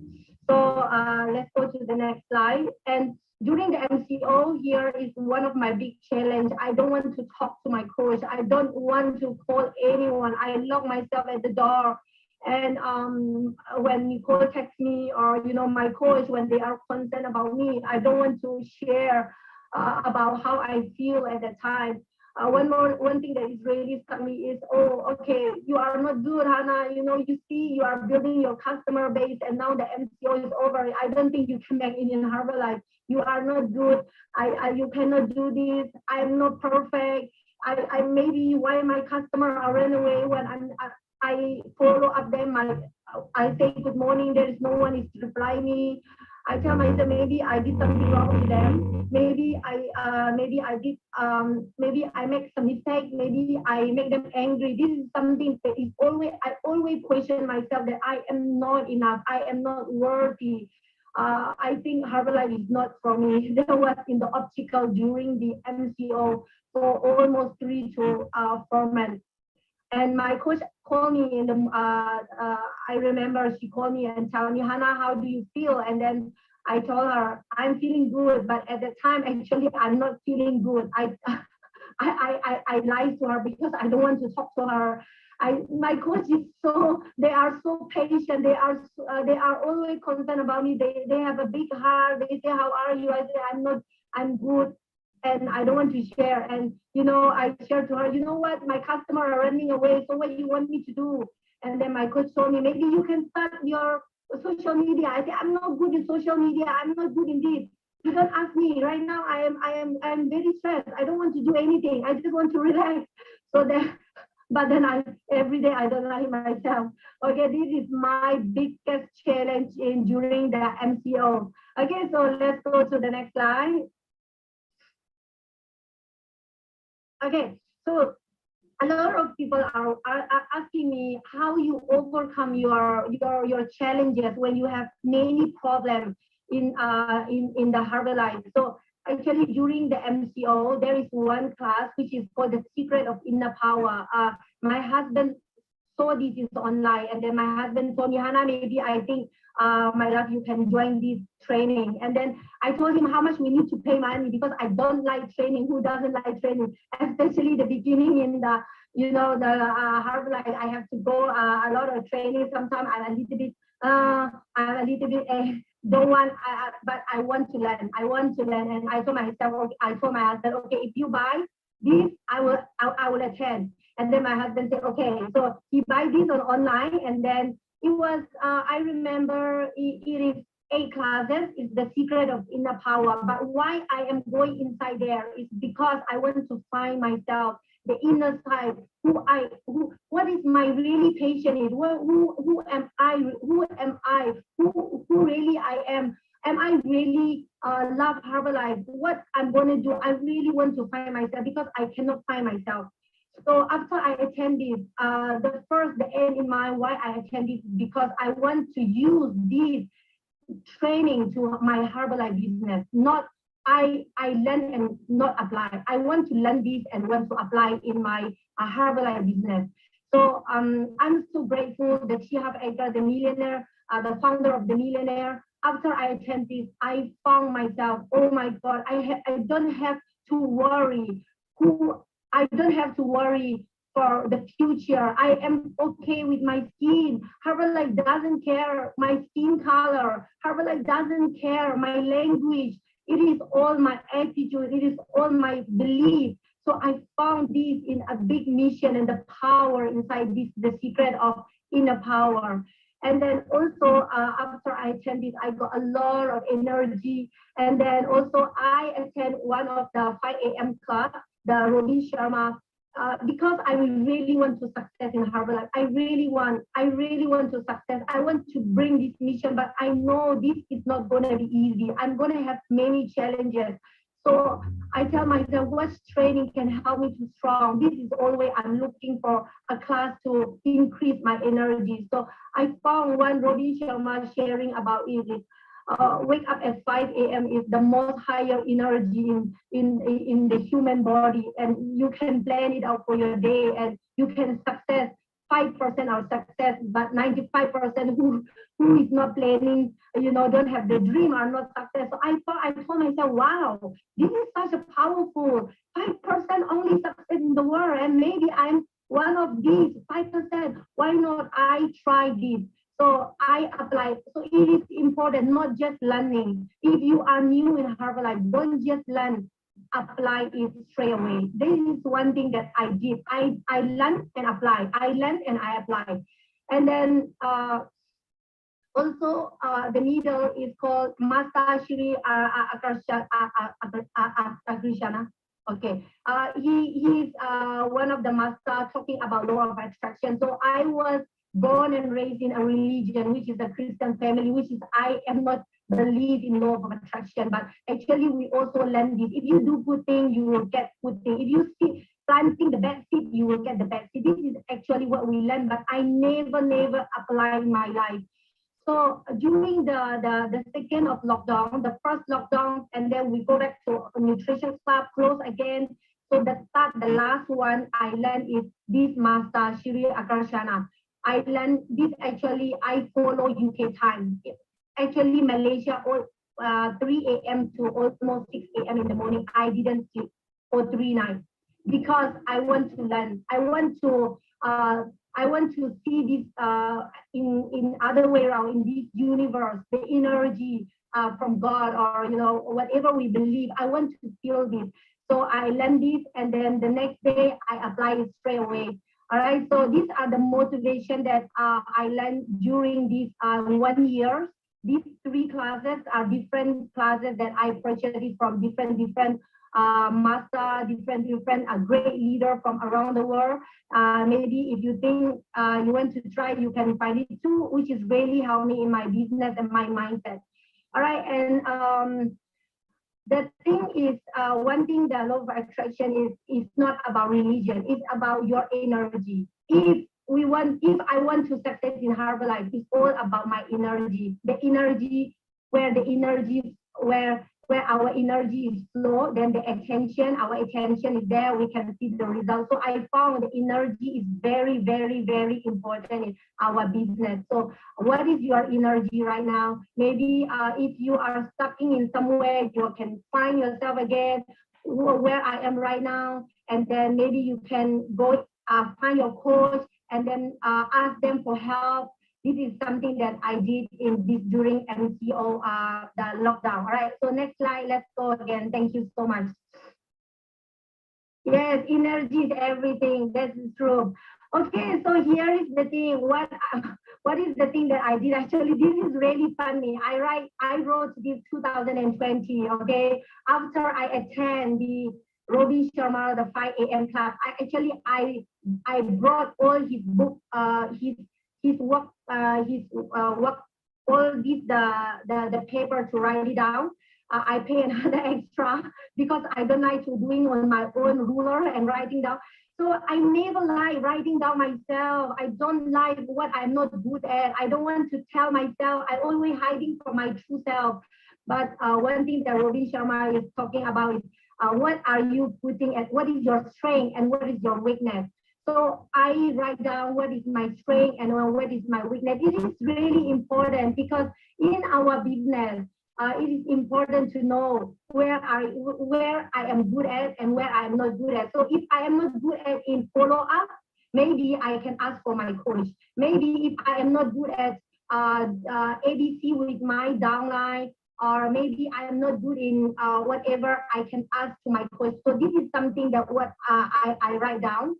So let's go to the next slide. And during the MCO, here is one of my big challenge. I don't want to talk to my coach. I don't want to call anyone. I lock myself at the door. And when Nicole texts me or, my coach, when they are concerned about me, I don't want to share about how I feel at the time. One thing that is really struck me is, oh, okay, you are not good, Hannah. You see, you are building your customer base and now the MCO is over. I don't think you can make it in Herbalife. You are not good. You cannot do this. I'm not perfect. I maybe why my customer are run away when I follow up them. I say good morning. There is no one is to reply me. I tell myself maybe I did something wrong to them. Maybe I did. Maybe I make some mistake. Maybe I make them angry. This is something that is I always question myself that I am not enough. I am not worthy. I think Herbalife is not for me. That was in the obstacle during the MCO for almost 3 to 4 months. And my coach called me in the, I remember she called me and told me, Hannah, how do you feel? And then I told her, I'm feeling good. But at the time, actually, I'm not feeling good. I lied to her because I don't want to talk to her. My coach is they are so patient. They are always concerned about me. They have a big heart. They say, how are you? I say, I'm good. And I don't want to share. And, I shared to her, you know what, my customer are running away. So what do you want me to do? And then my coach told me, maybe you can start your social media. I said, I'm not good in social media. I'm not good in this. You don't ask me right now. I am very stressed. I don't want to do anything. I just want to relax. So then, but then every day I don't lie myself. Okay, this is my biggest challenge during the MCO. Okay, so let's go to the next slide. Okay, so a lot of people are asking me how you overcome your challenges when you have many problems in the Herbalife. So actually during the MCO, there is one class which is called the Secret of Inner Power. My husband saw this is online, and then my husband told me, Hannah, maybe I think my love, you can join this training. And then I told him how much we need to pay money because I don't like training. Who doesn't like training? Especially the beginning in the, the Herbalife, I have to go a lot of training. Sometimes I'm a little bit, don't want, but I want to learn. I want to learn. And I told myself, I told my husband, okay, if you buy this, I will attend. And then my husband said, okay. So he buy this online, and then it was, I remember it is 8 classes is the secret of inner power. But why I am going inside there is because I want to find myself, the inner side, what is my really passion is, who am I, who really I am. Am I really love Herbalife? What I'm going to do, I really want to find myself because I cannot find myself. So after I attend this, the end in mind why I attend this, because I want to use this training to my Herbalife business. Not I learn and not apply. I want to learn this and want to apply in my Herbalife business. So I'm so grateful that Shihab Edgar, the millionaire, the founder of the millionaire. After I attend this, I found myself, oh my God, I don't have to worry I don't have to worry for the future. I am okay with my skin. Herbalife doesn't care my skin color. Herbalife doesn't care my language. It is all my attitude. It is all my belief. So I found this in a big mission and the power inside this, the secret of inner power. And then also after I attended, I got a lot of energy. And then also I attend one of the 5 a.m. class, the Robin Sharma, because I really want to success in Herbalife. I really want to success. I want to bring this mission, but I know this is not going to be easy. I'm going to have many challenges. So I tell myself, what training can help me to strong? This is always I'm looking for a class to increase my energy. So I found one Robin Sharma sharing about it. Wake up at 5 a.m. is the most higher energy in the human body, and you can plan it out for your day, and you can success 5% of success, but 95% who is not planning, don't have the dream are not success. So I told myself, wow, this is such a powerful 5% only success in the world, and maybe I'm one of these 5%. Why not I try this? So I apply. So it is important, not just learning. If you are new in Herbalife, don't just learn, apply it straight away. This is one thing that I did. I learned and apply. I learned and I apply. And then also the needle is called Master Shri Agrishana. Okay, he's one of the master talking about law of attraction. So I was born and raised in a religion, which is a Christian family, which is I am not believe in law of attraction, but actually we also learn this. If you do good thing, you will get good thing. If you see planting the bad seed, you will get the bad seed. This is actually what we learn, but I never apply in my life. So during the second of lockdown, the first lockdown, and then we go back to a nutrition club, close again. So the last one I learned is this master, Shri Akarshana. I learned this actually, I follow UK time. Actually, Malaysia, 3 a.m. to almost 6 a.m. in the morning, I didn't sleep for 3 nights because I want to learn. I want to see this in other way around in this universe, the energy from God or whatever we believe. I want to feel this. So I learned this, and then the next day I apply it straight away. All right. So these are the motivation that I learned during this 1 year. These 3 classes are different classes that I purchased from different master, different great leader from around the world. Maybe if you think you want to try, you can find it too, which is really helped me in my business and my mindset. All right, and the thing is, one thing the law of attraction is not about religion. It's about your energy. If I want to success in Herbalife, it's all about my energy. The energy, where our energy is low, then our attention is there, we can see the results. So I found the energy is very, very, very important in our business. So what is your energy right now? Maybe if you are stuck in somewhere, you can find yourself again, where I am right now, and then maybe you can go find your coach and then ask them for help. This is something that I did during MCO, the lockdown. All right, so next slide, let's go again. Thank you so much. Yes, energy is everything. That's true. Okay, so here is the thing. What what is the thing that I did? Actually, this is really funny. I wrote this 2020, okay? After I attend the Robin Sharma, the 5 a.m. class, I brought all his book, his work, all this, the paper to write it down. I pay another extra because I don't like to doing on my own ruler and writing down. So I never like writing down myself. I don't like what I'm not good at. I don't want to tell myself. I always hiding from my true self. But one thing that Robin Sharma is talking about is what are you putting at, what is your strength and what is your weakness? So I write down what is my strength and what is my weakness. It is really important because in our business, it is important to know where I am good at and where I am not good at. So if I am not good at in follow up, maybe I can ask for my coach. Maybe if I am not good at ABC with my downline, or maybe I am not good in whatever, I can ask to my coach. So this is something that what I write down.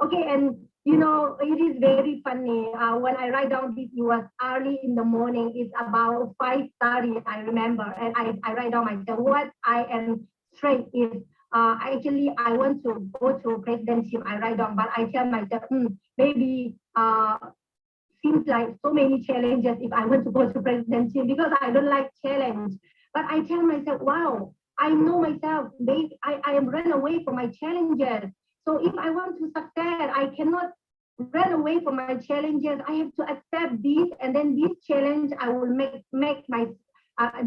Okay, and you know, it is very funny. When I write down this, it was early in the morning. It's about 5:30, I remember. And I write down myself what I am straight is. Actually, I want to go to presidentship. I write down, but I tell myself, maybe seems like so many challenges if I want to go to presidentship because I don't like challenge. But I tell myself, wow, I know myself. I am run away from my challenges. So if I want to succeed, I cannot run away from my challenges. I have to accept this, and then this challenge I will make my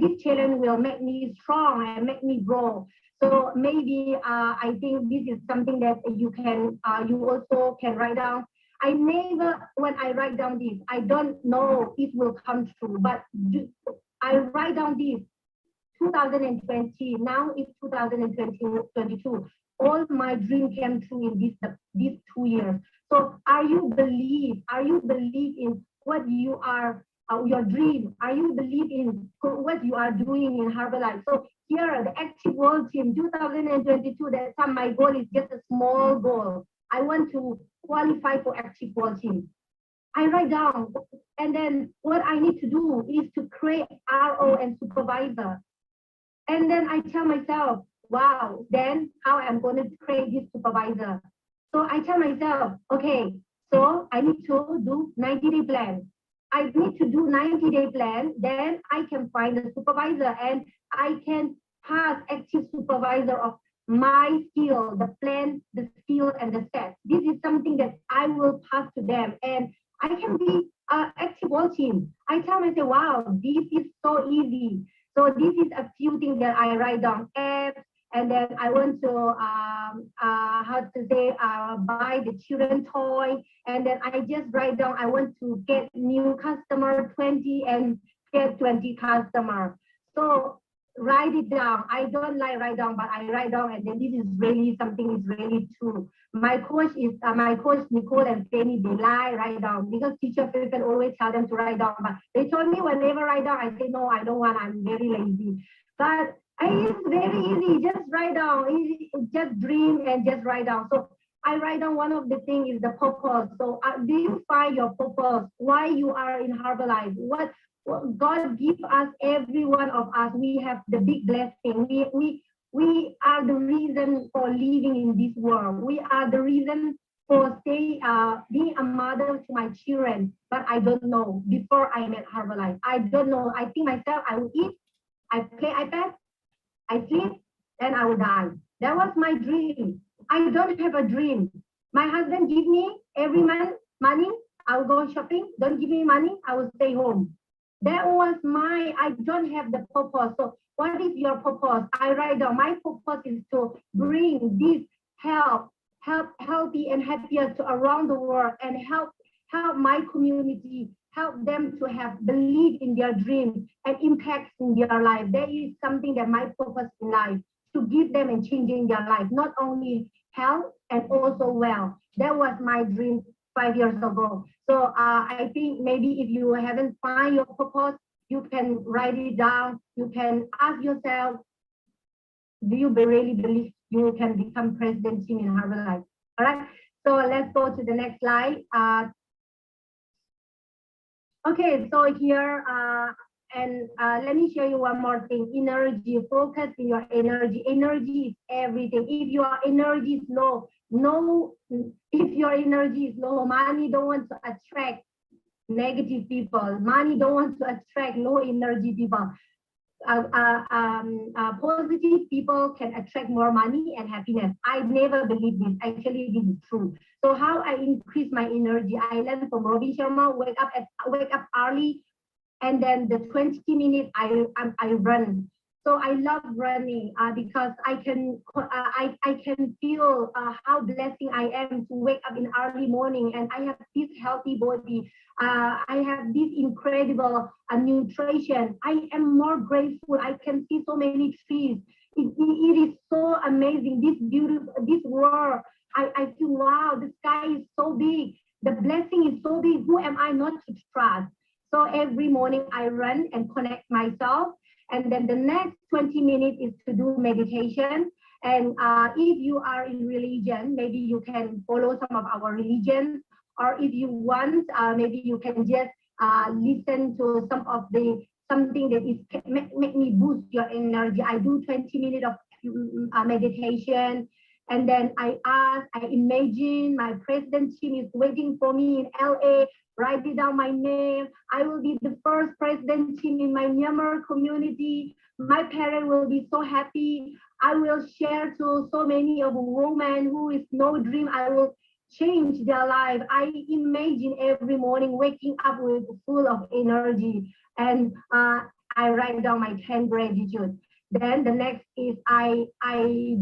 this challenge will make me strong and make me grow. So maybe I think this is something that you can you also can write down. I never, when I write down this, I don't know if it will come true, but I write down this 2020. Now it's 2022. All my dream came true in these 2 years. So are you believe in what you are, your dream? Are you believe in what you are doing in Herbalife? So here, the Active World Team 2022, that time my goal is just a small goal. I want to qualify for Active World Team. I write down, and then what I need to do is to create RO and supervisor. And then I tell myself, wow, then how I'm going to create this supervisor. So I tell myself, okay, so I need to do 90-day plan. I need to do 90-day plan, then I can find a supervisor and I can pass active supervisor of my skill, the plan, the skill, and the set. This is something that I will pass to them and I can be active world team. I tell myself, wow, this is so easy. So this is a few things that I write down. And then I want to, buy the children toy. And then I just write down, I want to get new customer 20 and get 20 customer. So write it down. I don't like write down, but I write down, and then this is really something is really true. My coach is Nicole and Fanny. They write down because teacher people always tell them to write down. But they told me when they write down, I say no, I don't want. I'm very lazy. But it's very easy. Just write down. Just dream and just write down. So I write down one of the things is the purpose. So do you find your purpose? Why you are in Herbalife? What God give us, every one of us, we have the big blessing. We are the reason for living in this world. We are the reason for being a mother to my children. But I don't know before I met Herbalife. I don't know. I think myself, I will eat, I play iPad, I sleep, and I will die. That was my dream. I don't have a dream. My husband give me every month money. I will go shopping. Don't give me money. I will stay home. That was I don't have the purpose. So what is your purpose? I write down, my purpose is to bring this healthy and happier to around the world and help my community, help them to have belief in their dreams and impact in their life. That is something that my purpose in life, to give them and changing their life, not only health and also wealth. That was my dream 5 years ago. So I think maybe if you haven't found your purpose, you can write it down. You can ask yourself, do you really believe you can become president team in Herbalife? All right. So let's go to the next slide. Okay, so here, let me show you one more thing. Energy, focus in your energy. Energy is everything. If your energy is low, if your energy is low, money don't want to attract negative people. Money don't want to attract low energy people. Positive people can attract more money and happiness. I never believed this. Actually, this is true. So how I increase my energy? I learned from Robin Sharma. Wake up early, and then the 20 minutes I run. So I love running because I can feel how blessing I am to wake up in early morning, and I have this healthy body. I have this incredible nutrition. I am more grateful. I can see so many trees. It is so amazing. This beautiful, this world. I feel wow. The sky is so big. The blessing is so big. Who am I not to trust? So every morning I run and connect myself. And then the next 20 minutes is to do meditation. And if you are in religion, maybe you can follow some of our religions. Or if you want, maybe you can just listen to something that is make me boost your energy. I do 20 minutes of meditation. And then I imagine my president team is waiting for me in LA. Write it down my name. I will be the first president team in my Myanmar community. My parents will be so happy. I will share to so many of women who is no dream. I will change their life. I imagine every morning waking up with full of energy, and I write down my 10 gratitude. Then the next is I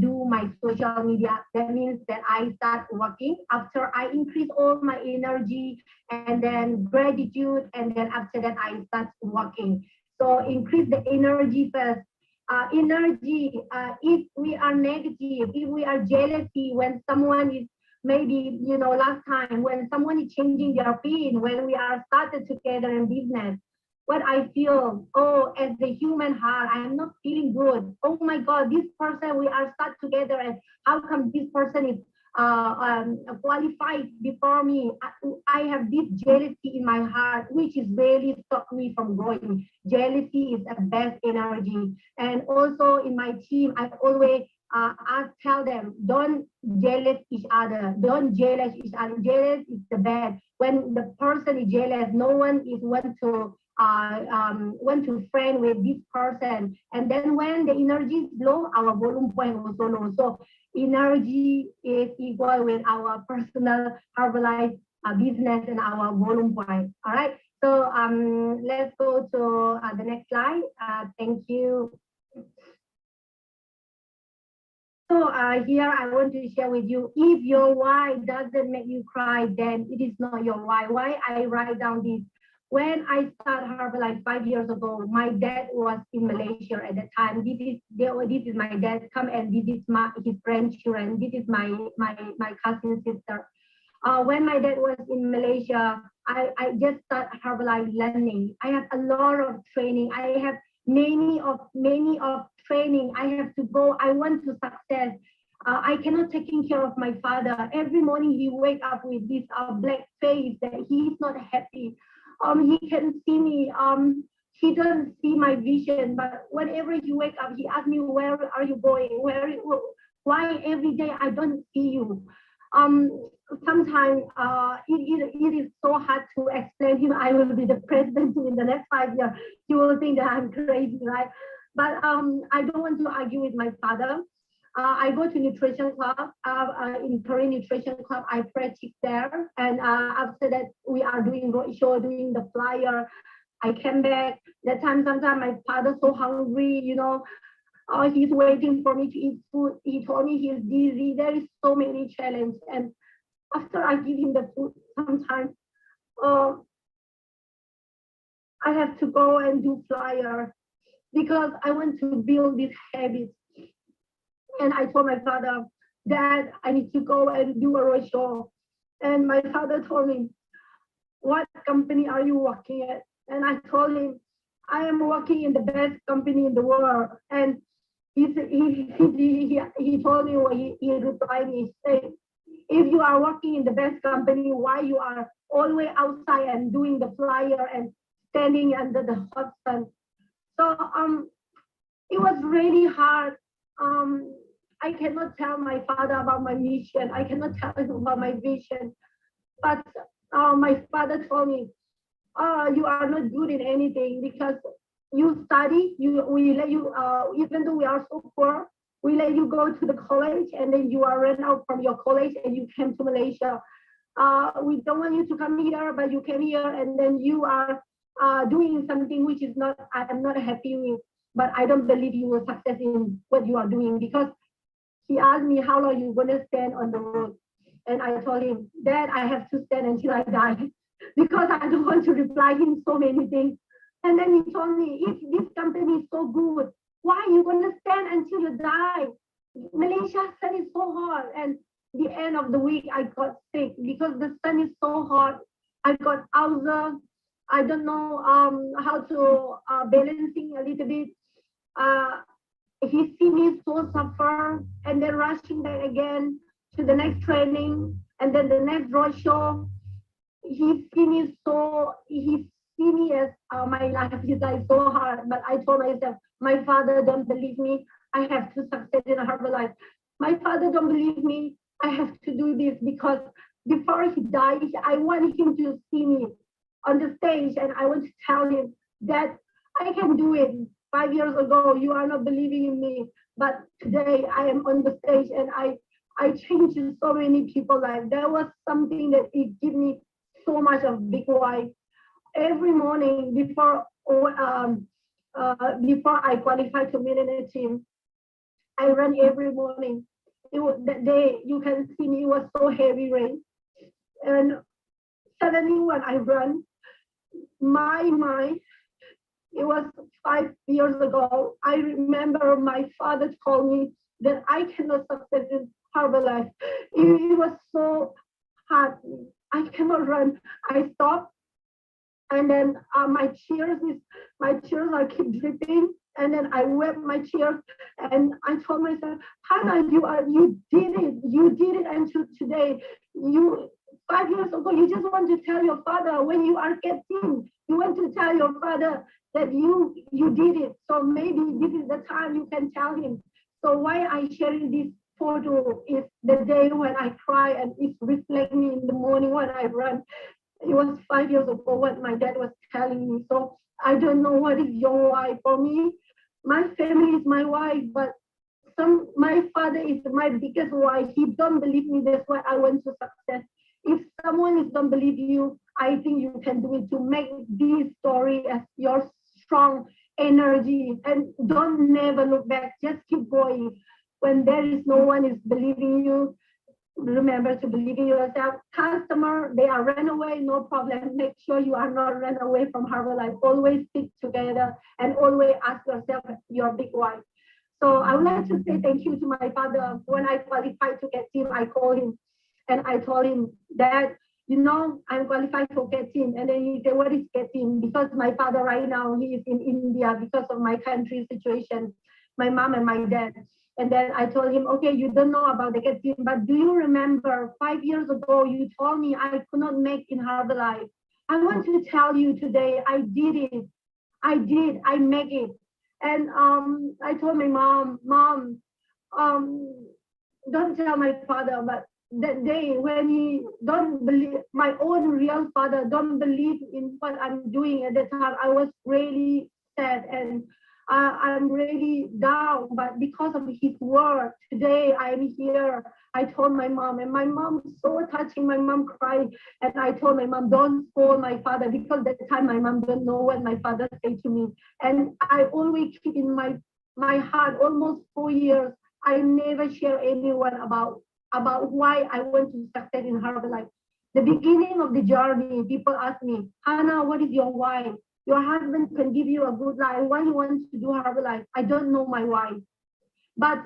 do my social media. That means that I start working after I increase all my energy, and then gratitude, and then after that I start working. So increase the energy first. Energy, if we are negative, if we are jealousy, when someone is maybe, last time when someone is changing their pin, when we are started together in business, what I feel, as the human heart, I am not feeling good. Oh my God, this person, we are stuck together, and how come this person is qualified before me? I have this jealousy in my heart, which is really stopped me from growing. Jealousy is the best energy. And also in my team, I always tell them, don't jealous each other. Don't jealous each other. Jealous is the bad. When the person is jealous, no one is want to friend with this person. And then when the energy is low, our volume point also low. So energy is equal with our personal herbalife business and our volume point. All right. So let's go to the next slide. Thank you. So here I want to share with you, if your why doesn't make you cry, then it is not your why. Why I write down this? When I started Herbalife 5 years ago, my dad was in Malaysia at the time. This is my dad come, and this is his grandchildren. This is my cousin sister. When my dad was in Malaysia, I just started Herbalife learning. I have a lot of training. I have many of training. I have to go. I want to success. I cannot taking care of my father. Every morning he wake up with this black face that he is not happy. He can see me. He doesn't see my vision, but whenever he wake up, he asks me, where are you going? Why every day I don't see you? Sometimes it is so hard to explain him. I will be the president in the next 5 years. He will think that I'm crazy, right? But I don't want to argue with my father. I go to nutrition club, in Korean nutrition club, I practice there. And after that, we are doing roadshow, doing the flyer. I came back. That time, sometimes my father so hungry, he's waiting for me to eat food. He told me he's dizzy. There is so many challenges. And after I give him the food, sometimes I have to go and do flyer because I want to build this habit. And I told my father, Dad, I need to go and do a roadshow. And my father told me, what company are you working at? And I told him, I am working in the best company in the world. And he told me, he replied me, say, If you are working in the best company, why you are always outside and doing the flyer and standing under the hot sun? So it was really hard. I cannot tell my father about my mission. I cannot tell him about my vision. But my father told me, you are not good in anything because you study, we let you, even though we are so poor, we let you go to the college and then you are run out from your college and you came to Malaysia. We don't want you to come here, but you came here and then you are doing something which is not, I am not happy with, but I don't believe you will success in what you are doing, because he asked me how long you gonna stand on the road. And I told him, Dad, I have to stand until I die because I don't want to reply him so many things. And then he told me, if this company is so good, why are you gonna stand until you die? Malaysia sun is so hot. And the end of the week, I got sick because the sun is so hot. I got ulcer. I don't know how to balancing a little bit. He see me so suffer and then rushing back again to the next training and then the next road show. He see me as my life is like so hard. But I told myself, my father don't believe me. I have to succeed in Herbalife. My father don't believe me. I have to do this because before he dies, I want him to see me on the stage and I want to tell him that I can do it. 5 years ago, you are not believing in me, but today I am on the stage and I changed so many people's lives. There was something that it gave me so much of big why. Every morning before I qualify to millionaire team, I run every morning. That day you can see me, it was so heavy rain, and suddenly when I run, my mind, it was 5 years ago. I remember my father told me that I cannot succeed in Herbalife. It was so hard. I cannot run. I stopped, and then my tears are keep dripping. And then I wept my tears, and I told myself, Hannah, you did it until today. 5 years ago, you just want to tell your father when you are getting, you want to tell your father that you did it. So maybe this is the time you can tell him. So why I sharing this photo is the day when I cry and it reflects me in the morning when I run. It was 5 years ago what my dad was telling me. So I don't know what is your why. For me, my family is my why, but my father is my biggest why. He don't believe me. That's why I want to success. If someone is don't believe you, I think you can do it to make this story as your strong energy, and don't never look back. Just keep going. When there is no one is believing you, remember to believe in yourself. Customer, they are run away, no problem. Make sure you are not run away from Herbalife. Always stick together and always ask yourself your big why. So I would like to say thank you to my father. When I qualified to get team, I called him and I told him that, I'm qualified for get team. And then he said, what is get team? Because my father right now, he is in India because of my country situation, my mom and my dad. And then I told him, okay, you don't know about the get team, but do you remember 5 years ago, you told me I could not make in Herbalife. I want to tell you today, I did it. I make it. And I told my mom, don't tell my father, but that day when he don't believe, my own real father don't believe in what I'm doing at that time, I was really sad and I'm really down, but because of his word, today I'm here. I told my mom, and my mom so touching, my mom cried, and I told my mom, don't scold my father, because that time my mom don't know what my father said to me. And I always keep in my heart, almost 4 years, I never share anyone about why I want to succeed in Herbalife. The beginning of the journey, people ask me, Hannah, what is your why? Your husband can give you a good life. Why you want to do Herbalife? I don't know my why. But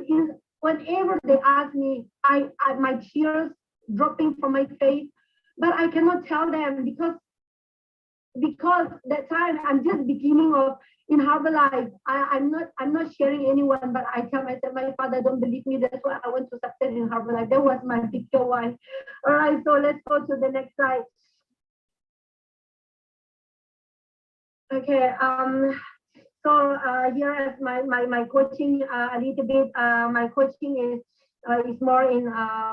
whenever they ask me, my tears dropping from my face, but I cannot tell them because because that time I'm just beginning of in Herbalife. I'm not sharing anyone, but I tell myself, my father don't believe me. That's why I want to succeed in Herbalife. That was my picture why. All right, so let's go to the next slide. Okay. So here is my coaching a little bit. My coaching is more in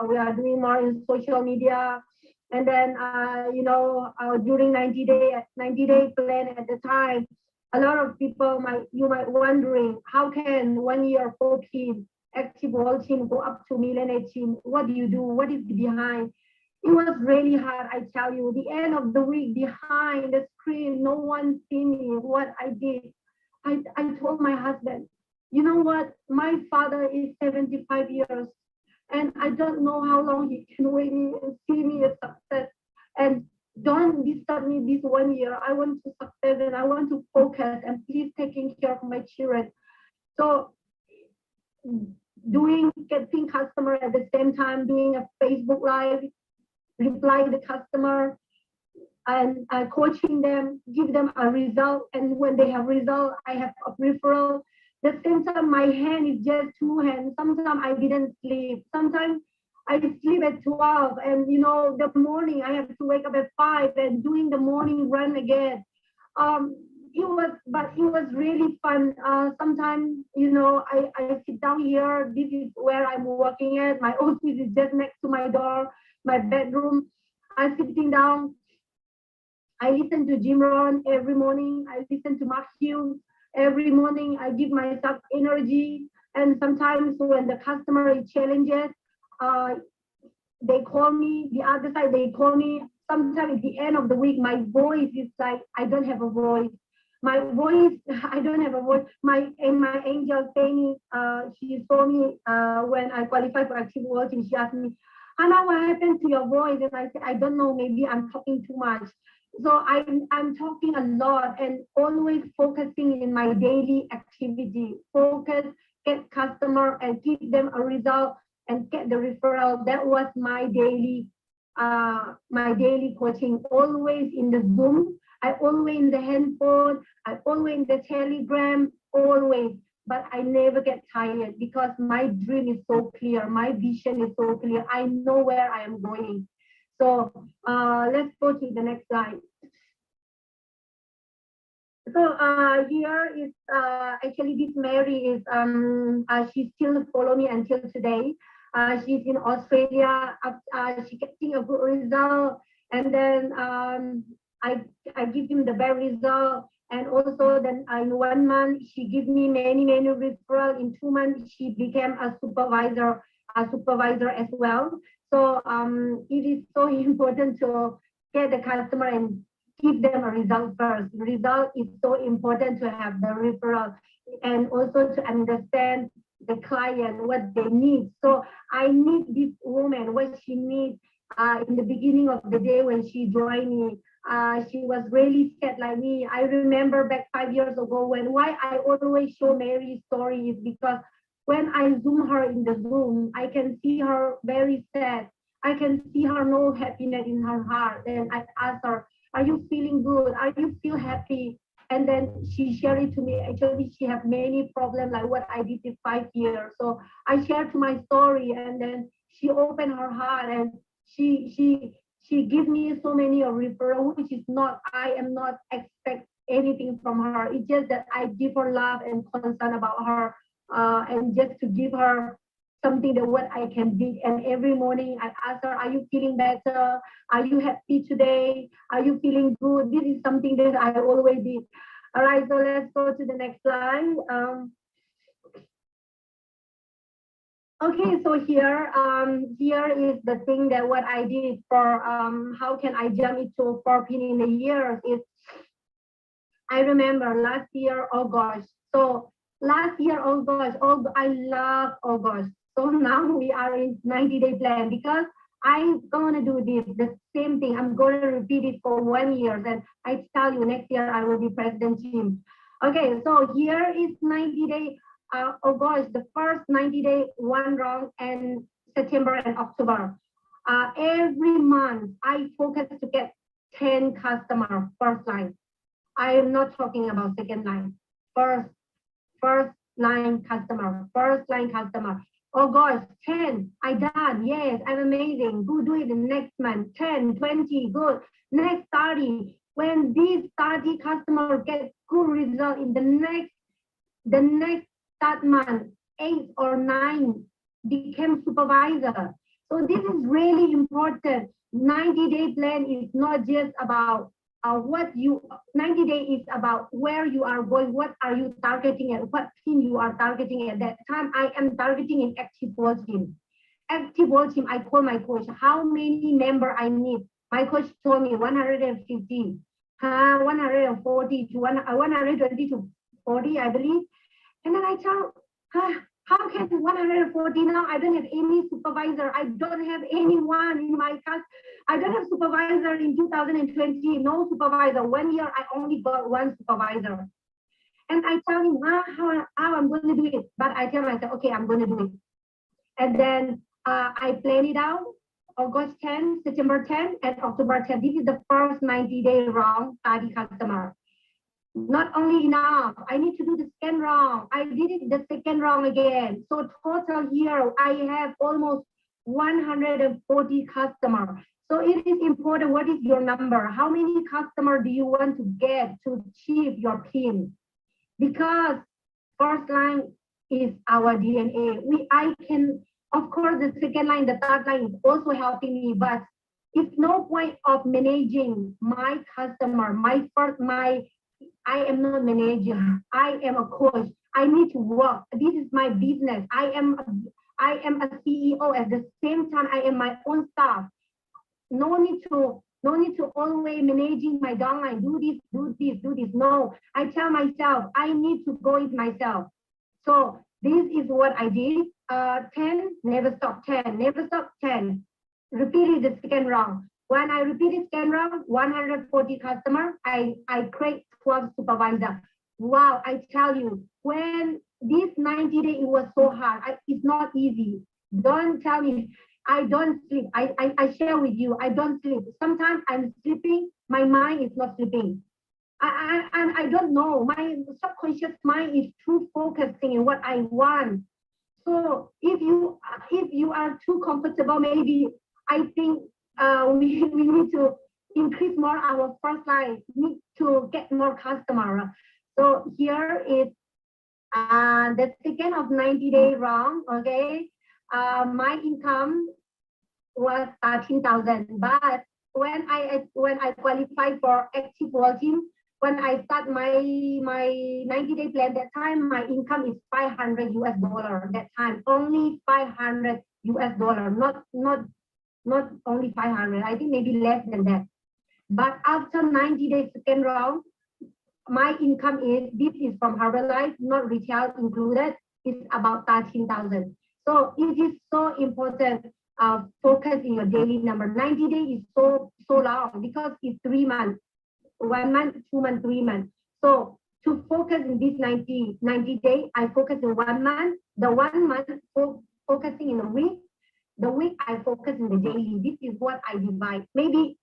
we are doing more in social media, and then during 90 day plan at the time, a lot of people might wondering how can 1 year 4 kids active whole team go up to millionaire team. What do you do? What is behind? It was really hard, I tell you. The end of the week, behind the screen, no one see me what I did. I told my husband, you know what? My father is 75 years, and I don't know how long he can wait me and see me a success. And don't disturb me this 1 year. I want to success and I want to focus, and please taking care of my children. So getting customer at the same time, doing a Facebook Live, reply the customer, and coaching them, give them a result. And when they have result, I have a referral. The same time, my hand is just 2 hands. Sometimes I didn't sleep. Sometimes I sleep at 12, and the morning I have to wake up at 5 and doing the morning run again. It was really fun. Sometimes, I sit down here. This is where I'm working at. My office is just next to my door, my bedroom. I'm sitting down. I listen to Jim Rohn every morning. I listen to Mark Hughes every morning. I give myself energy. And sometimes when the customer is challenges, they call me. The other side, they call me. Sometimes at the end of the week, my voice is like, I don't have a voice. My voice, I don't have a voice. My angel Fanny, she saw me when I qualified for active coaching. She asked me, Hannah, what happened to your voice? And I said, I don't know, maybe I'm talking too much. So I'm talking a lot and always focusing in my daily activity. Focus, get customer and give them a result and get the referral. That was my daily coaching. Always in the Zoom, I always in the handphone, I always in the Telegram, always. But I never get tired because my dream is so clear. My vision is so clear. I know where I am going. So let's go to the next slide. So here is actually this Mary is she still follow me until today. She's in Australia. She getting a good result, and then I give him the bad result. And also then in 1 month she give me many referral. In 2 months she became a supervisor as well. So it is so important to get the customer and give them a result first. Result is so important to have the referral and also to understand the client, what they need. So I need this woman, what she needs. In the beginning of the day when she joined me, she was really scared like me. I remember back 5 years ago why I always show Mary's story is because when I Zoom her in the Zoom, I can see her very sad. I can see her no happiness in her heart. And I ask her, are you feeling good? Are you feel happy? And then she shared it to me. Actually, she had many problems like what I did in 5 years. So I shared to my story, and then she opened her heart and she gave me so many referrals, which is not, I am not expect anything from her. It's just that I give her love and concern about her, and just to give her something that what I can do. And every morning I ask her, are you feeling better? Are you happy today? Are you feeling good? This is something that I always did. All right, so let's go to the next slide. Okay, so here is the thing that what I did for how can I jump into 14 in a year is, I remember last year August. So last year August, I love August. So now we are in 90-day plan because I'm gonna do the same thing. I'm gonna repeat it for 1 year. And I tell you next year I will be President Jim. Okay, so here is 90-day August, the first 90-day 1 round, and September and October. Every month I focus to get 10 customers first line. I am not talking about second line. First line customer. Oh gosh, 10, I done. Yes, I'm amazing. Go do it the next month. 10, 20, good. Next 30. When these 30 customers get good result in the next that month, 8 or 9 became supervisor. So this is really important. 90-day plan is not just about 90 days is about where you are going, what are you targeting and what team you are targeting at that time. I am targeting an active world team. Active world team, I call my coach, how many member I need? My coach told me 150, 140 to 120 to 40, I believe. And then I tell, how can 140 now? I don't have any supervisor. I don't have anyone in my class. I don't have supervisor in 2020. No supervisor. 1 year, I only got one supervisor. And I tell him how I'm going to do it. But I tell myself, okay, I'm going to do it. And then I plan it out. August 10, September 10, and October 10. This is the first 90-day round 30 customer. Not only enough, I need to do the second round. I did it the second round again. So total here, I have almost 140 customers. So it is important, what is your number? How many customers do you want to get to achieve your PIN? Because first line is our DNA. Of course, the second line, the third line is also helping me, but it's no point of managing my customer, I am not a manager. I am a coach. I need to work. This is my business. I am a CEO. At the same time, I am my own staff. No need to always managing my downline. Do this. No, I tell myself I need to go it myself. So this is what I did. 10, never stop. 10, never stop. 10. Repeated the second round. When I repeated second round, 140 customers, I create 12 supervisor. Wow, I tell you, when this 90 days, it was so hard. It's not easy. Don't tell me, I don't sleep. I share with you, I don't sleep. Sometimes I'm sleeping, my mind is not sleeping. I don't know, my subconscious mind is too focusing on what I want. So if you are too comfortable, maybe I think we need to increase more our first line, need to get more customer. So here is the second of 90-day round. Okay, my income was 13,000, but when I qualify for active world team, when I start my 90-day plan, that time my income is $500 US. That time only $500 US, not only 500. I think maybe less than that. But after 90 days second round, my income this is from Herbalife, not retail included, it's about 13,000. So it is so important, focus in your daily number. 90 days is so long because it's 3 months, 1 month, 2 months, 3 months. So to focus in this 90 days, I focus in 1 month, the 1 month focusing in a week, the week I focus in the daily. This is what I divide. Maybe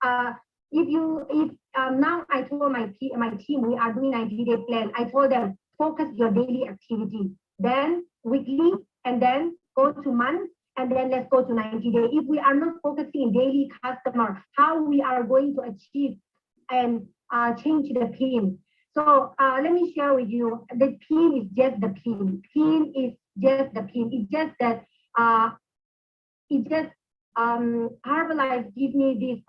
if now I told my team we are doing 90-day plan, I told them focus your daily activity, then weekly, and then go to month, and then let's go to 90 days. If we are not focusing in daily customer, how we are going to achieve and change the PIN? So let me share with you, the PIN is just the PIN. PIN is just the PIN. It's just that Herbalife give me this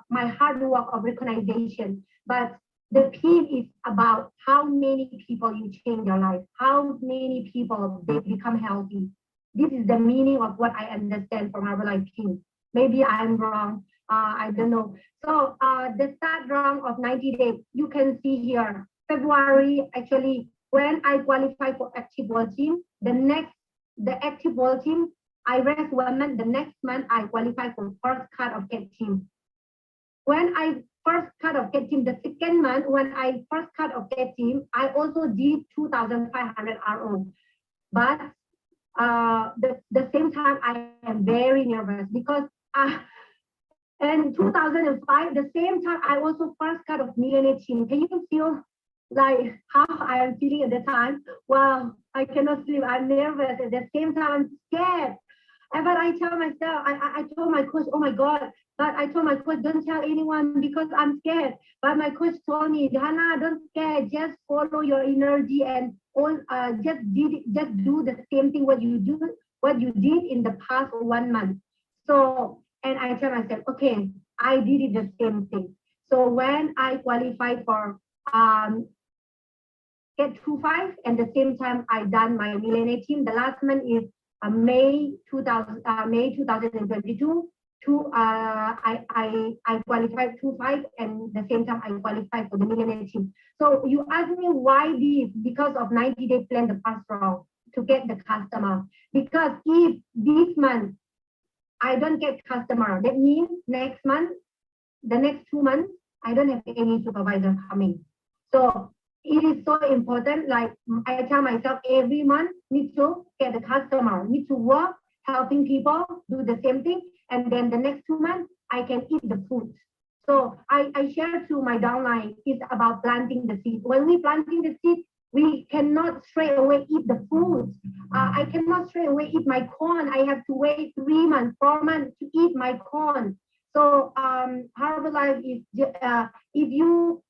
my hard work of recognition, but the PIN is about how many people you change your life, how many people they become healthy. This is the meaning of what I understand from Herbalife PIN. Maybe I'm wrong, I don't know. So the start round of 90 days, you can see here, February, actually, when I qualify for active world team, the active world team, I rest 1 month, the next month I qualify for first cut of get team. When I first cut of get team, the second month, when I first cut of get team, I also did 2,500 RO. But the same time, I am very nervous because And 2005, the same time, I also first cut of millionaire team. Can you feel like how I am feeling at the time? Wow, I cannot sleep. I'm nervous. At the same time, I'm scared. And but I tell myself, I told my coach, oh my God. But I told my coach, don't tell anyone because I'm scared. But my coach told me, Hannah, don't scare. Just follow your energy and just do the same thing what you did in the past 1 month. So, and I tell myself, okay, I did it the same thing. So when I qualified for Get 25, and the same time I done my millionaire team. The last month is May 2022. I qualified 25, and the same time I qualified for the millionaire team. So you ask me why this? Because of 90-day plan, the first round to get the customer. Because if this month I don't get customer, that means next month, the next 2 months, I don't have any supervisor coming. So it is so important. Like I tell myself, every month need to get the customer, need to work, helping people do the same thing. And then the next 2 months, I can eat the food. So I share to my downline, it's about planting the seed. When we planting the seed, we cannot straight away eat the food. I cannot straight away eat my corn. I have to wait 3 months, 4 months to eat my corn. So Herbalife is if you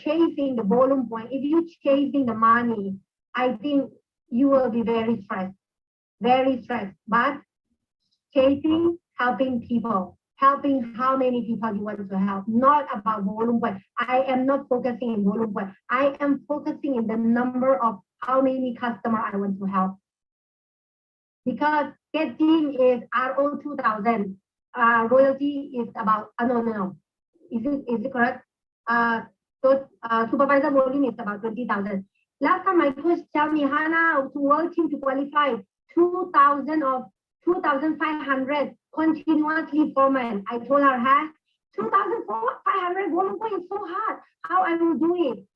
chasing the volume point, if you chasing the money, I think you will be very stressed. But chasing, helping people, helping how many people you want to help, not about volume point. I am not focusing in volume point. I am focusing in the number of how many customers I want to help. Because Get Team is RO 2000. Royalty is about, no. Is it correct? Supervisor volume is about 20,000. Last time my coach tell me, Hannah, to work team to qualify 2,500 continuously for men. I told her, 2,500 volume point is so hard. How I will do it?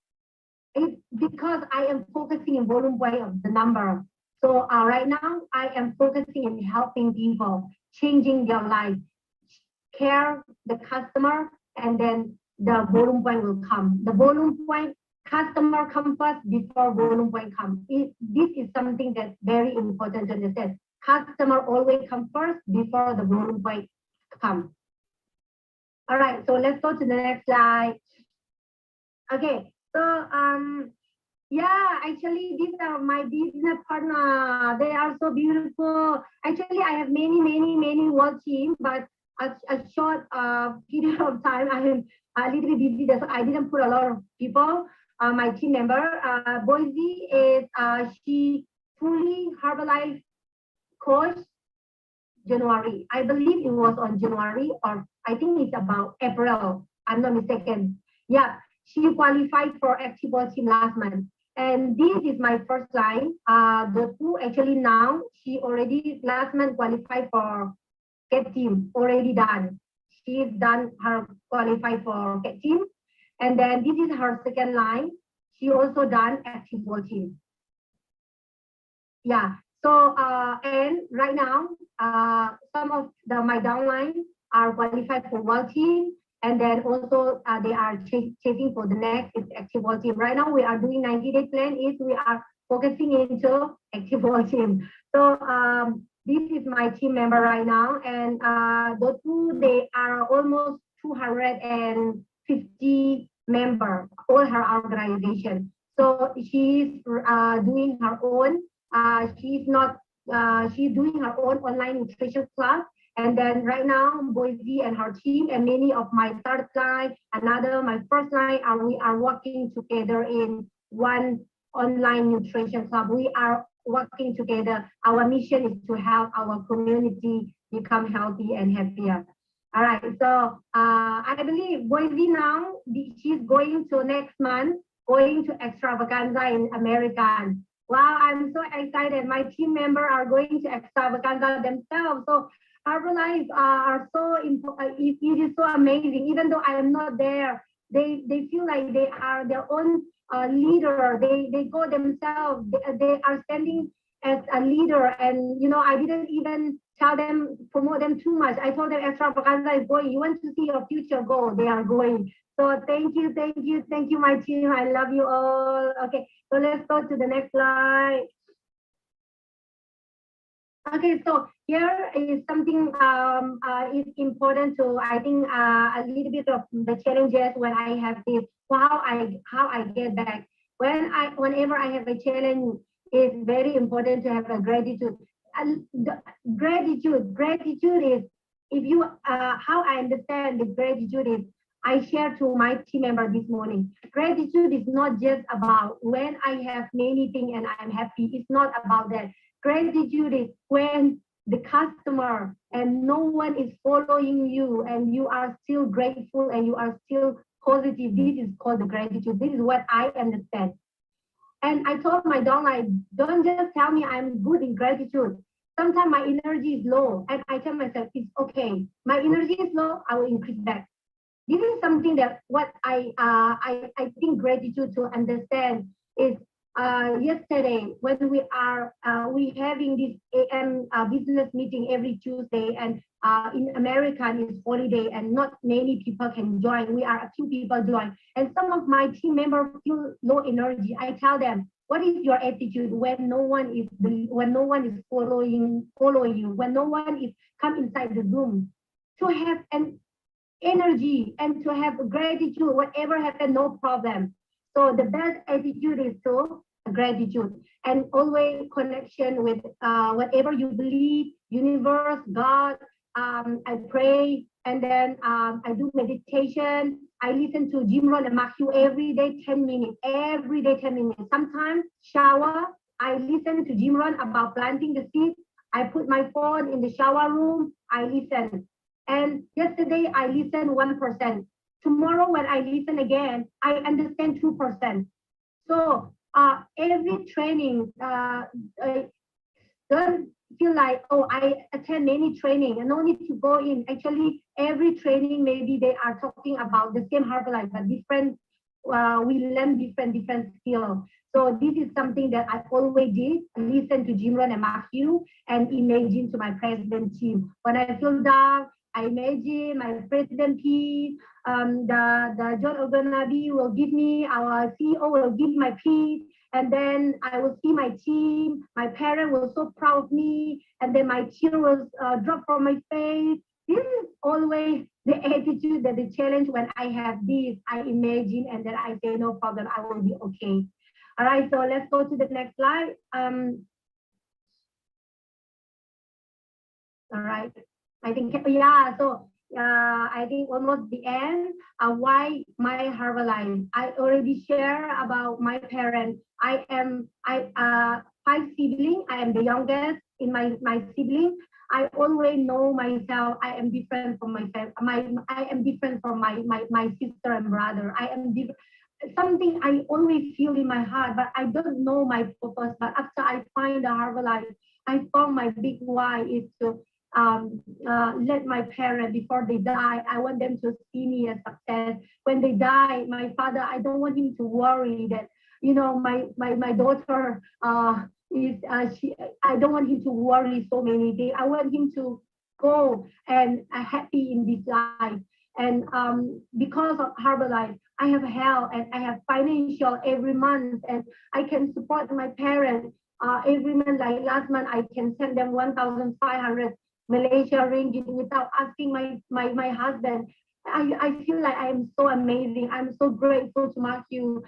It's because I am focusing in volume point of the number. So right now I am focusing in helping people, changing their life, care the customer, and then the volume point will come. The volume point, customer come first before volume point come. This is something that's very important to understand. Customer always come first before the volume point come. All right, so let's go to the next slide. Okay, so yeah, actually these are my business partner. They are so beautiful. Actually, I have many work team, but a short period of time I am a little bit busy, so I didn't put a lot of people. My team member, Boise is she fully Herbalife coach January. I believe it was on January, or I think it's about April. I'm not mistaken. Yeah, she qualified for Active World Team last month. And this is my first line. The two actually now, she already last month qualified for Get Team, already done. She's done her qualified for Get Team. And then this is her second line. She also done Active World Team. Yeah, so and right now, some of my downline are qualified for World Team. And then also they are chasing for the next Active World Team. Right now we are doing 90-day plan is we are focusing into Active World Team. So this is my team member right now, and the two, they are almost 250 members, all her organization. So she's doing her own. She's doing her own online nutrition class. And then right now, Boise and her team and many of my third line, my first line, we are working together in one online nutrition club. We are working together. Our mission is to help our community become healthy and happier. All right, so I believe Boise now, she's going to next month, going to extravaganza in America. Wow, I'm so excited. My team members are going to extravaganza themselves. So Herbalife are so important. It is so amazing. Even though I am not there, they feel like they are their own leader. They go themselves. They are standing as a leader. And I didn't even tell them, promote them too much. I told them extravaganza is going. You want to see your future goal, they are going. So thank you, my team. I love you all. Okay, so let's go to the next slide. Okay, so here is something is important to, I think, a little bit of the challenges when I have this, how I get back. Whenever I have a challenge, it's very important to have a gratitude. Gratitude is, if you, how I understand the gratitude is, I share to my team member this morning. Gratitude is not just about when I have many things and I'm happy. It's not about that. Gratitude is when the customer and no one is following you and you are still grateful and you are still positive. This is called the gratitude. This is what I understand. And I told my downline, don't just tell me I'm good in gratitude. Sometimes my energy is low and I tell myself, it's okay. My energy is low, I will increase that. This is something that what I think gratitude to understand is yesterday when we having this AM business meeting every Tuesday, and in America it's holiday and not many people can join. We are a few people join, and some of my team members feel low energy. I tell them, what is your attitude when no one is following you, when no one is come inside the room? To have an energy and to have gratitude, whatever happens, no problem. So the best attitude is to gratitude, and always connection with whatever you believe, universe, God. I pray, and then I do meditation. I listen to Jim Rohn and Matthew every day, 10 minutes, every day, 10 minutes. Sometimes shower, I listen to Jim Rohn about planting the seed. I put my phone in the shower room, I listen. And yesterday I listened 1%. Tomorrow when I listen again, I understand 2%. So every training, don't feel like, oh, I attend many training and no need to go in. Actually, every training, maybe they are talking about the same Herbalife, but different, we learn different skills. So this is something that I always did, listen to Jim Rohn and Matthew and imagine to my president team. When I feel down, I imagine my president team, the John Oganabi will give me, our CEO will give my peace, and then I will see my team, my parents will so proud of me, and then my tear will drop from my face. This is always the attitude, that the challenge when I have this, I imagine, and then I say, no problem, I will be okay. All right, so let's go to the next slide. All right. I think, yeah, so I think almost the end. Why my Herbalife? I already share about my parents. I 5 siblings. I am the youngest in my sibling. I always know myself. I am different from myself. I am different from my sister and brother. I am different. Something I always feel in my heart, but I don't know my purpose. But after I find the Herbalife, I found my big why is to let my parents, before they die, I want them to see me as success. When they die, my father, I don't want him to worry that, you know, my daughter is I don't want him to worry so many things. I want him to go and happy in this life. And because of Herbalife, I have health and I have financial every month, and I can support my parents every month. Like last month, I can send them 1,500 Malaysia ringgit without asking my husband. I feel like I am so amazing. I'm so grateful to Matthew.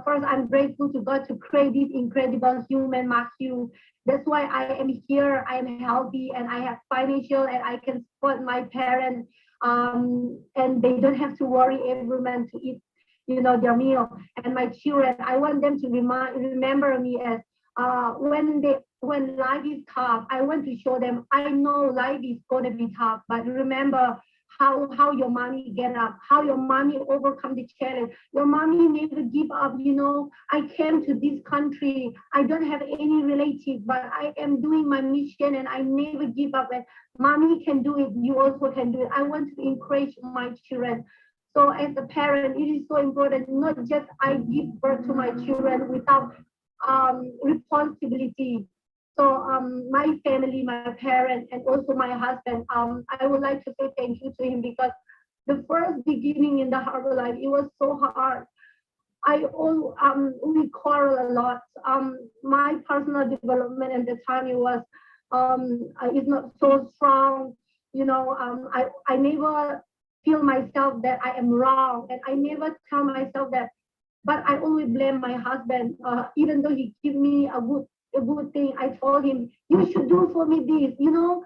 First, I'm grateful to God to create this incredible human, Matthew. That's why I am here. I am healthy and I have financial and I can support my parents. And they don't have to worry every month to eat, you know, their meal. And my children, I want them to remember me as when life is tough. I want to show them, I know life is going to be tough, but remember how your mommy get up, how your mommy overcome the challenge. Your mommy never give up, you know. I came to this country, I don't have any relatives, but I am doing my mission and I never give up. And mommy can do it, you also can do it. I want to encourage my children. So as a parent, it is so important, not just I give birth to my children without responsibility. So my family, my parents, and also my husband, I would like to say thank you to him, because the first beginning in the Herbalife, it was so hard. We quarrel a lot. My personal development at the time, it was is not so strong. You know, I never feel myself that I am wrong, and I never tell myself that. But I always blame my husband, even though he give me a good thing. I told him, you should do for me this. You know,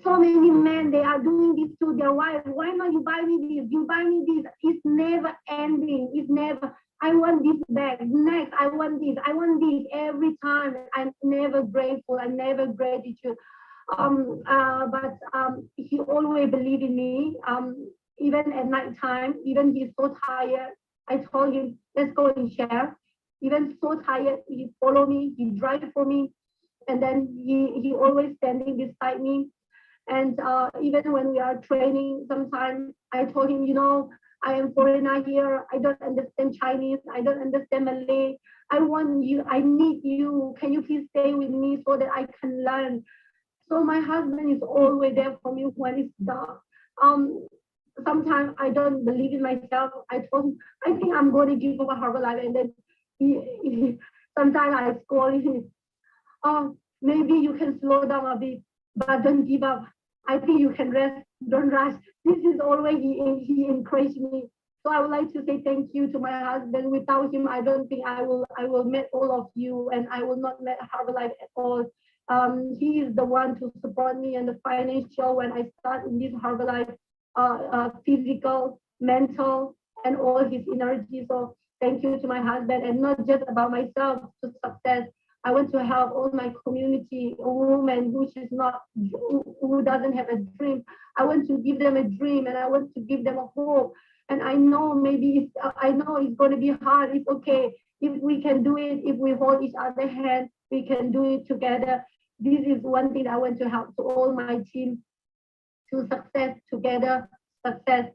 so many men, they are doing this to their wife. Why not you buy me this? You buy me this. It's never ending. It's never. I want this back. Next, I want this. I want this every time. I'm never grateful. I'm never gratitude. But he always believed in me. Even at night time, even he's so tired, I told him, let's go and share. Even so tired, he follow me, he drive for me, and then he always standing beside me. And even when we are training, sometimes I told him, you know, I am foreigner here. I don't understand Chinese. I don't understand Malay. I want you. I need you. Can you please stay with me so that I can learn? So my husband is always there for me when it's dark. Sometimes I don't believe in myself. I told him, I think I'm going to give up Herbalife. And then sometimes I scold him. Oh, maybe you can slow down a bit, but don't give up. I think you can rest. Don't rush. This is always he encouraged me. So I would like to say thank you to my husband. Without him, I don't think I will meet all of you, and I will not meet Herbalife at all. He is the one to support me and the financial when I start in this Herbalife, physical, mental, and all his energy. So thank you to my husband, and not just about myself to success. I want to help all my community, women who doesn't have a dream. I want to give them a dream, and I want to give them a hope. And I know I know it's going to be hard. It's okay if we can do it. If we hold each other's hand, we can do it together. This is one thing I want to help to all my team to success together, success.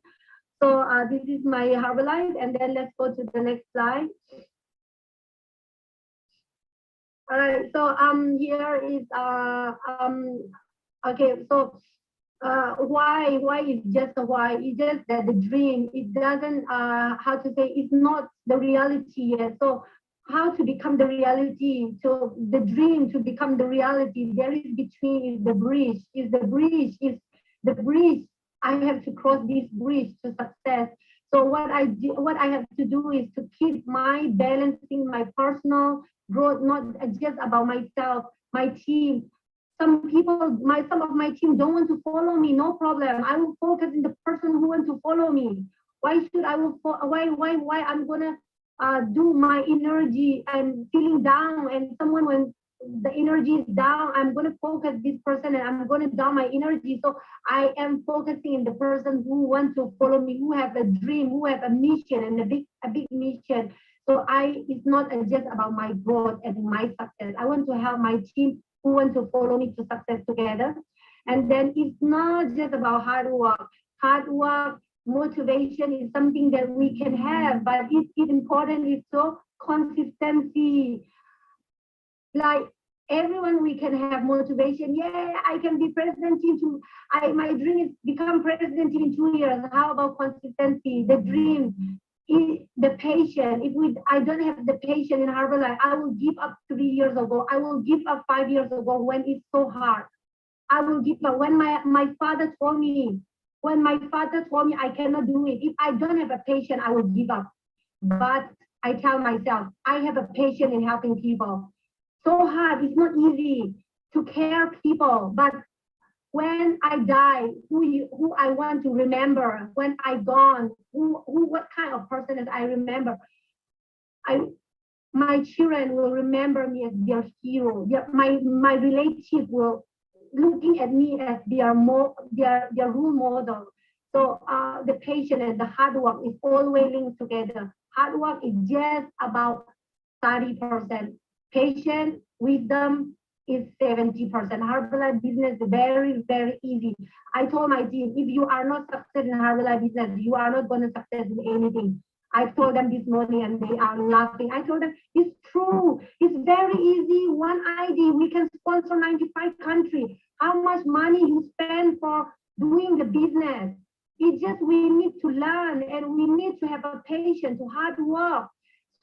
So this is my Herbalife, and then let's go to the next slide. All right, so here is okay, so why is just a why? It's just that the dream, it doesn't how to say, it's not the reality yet. So how to become the reality? So the dream to become the reality, there is between is the bridge. Is the bridge. I have to cross this bridge to success. So what I have to do is to keep my balancing my personal growth, not just about myself, my team. Some of my team don't want to follow me. No problem. I will focus on the person who wants to follow me. Why should I will? Why I'm gonna do my energy and feeling down, and someone when the energy is down, I'm gonna focus this person and I'm gonna down my energy. So I am focusing on the person who wants to follow me, who have a dream, who have a mission and a big mission. So it's not just about my growth and my success. I want to help my team who want to follow me to success together. And then it's not just about hard work. Hard work, motivation is something that we can have, but it's important is so consistency. Like everyone, we can have motivation. Yeah, I can be president my dream is become president in 2 years. How about consistency? The dream. The patience. I don't have the patience in Herbalife, I will give up 3 years ago. I will give up 5 years ago when it's so hard. I will give up when my father told me I cannot do it. If I don't have a patience, I will give up. But I tell myself, I have a patience in helping people. So hard, it's not easy to care people, but when I die, who I want to remember, when I gone, what kind of person that I remember? My children will remember me as their hero. My relatives will looking at me as their role model. So the patience and the hard work is always linked together. Hard work is just about 30%. Patience, wisdom is 70%. Herbalife business is very, very easy. I told my team, if you are not successful in Herbalife business, you are not going to success in anything. I told them this morning and they are laughing. I told them, it's true. It's very easy. One ID, we can sponsor 95 countries. How much money you spend for doing the business? It's just we need to learn and we need to have a patience, hard work,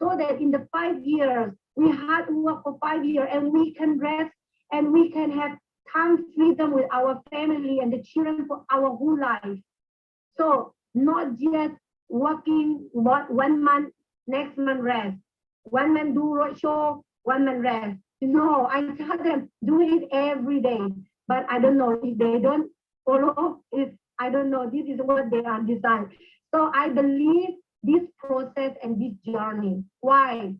so that in the 5 years, we hard work for 5 years and we can rest and we can have time freedom with our family and the children for our whole life. So not just working 1 month, next month rest. 1 month do roadshow, 1 month rest. No, I tell them do it every day. But I don't know if they don't follow. I don't know. This is what they are designed. So I believe this process and this journey. Why?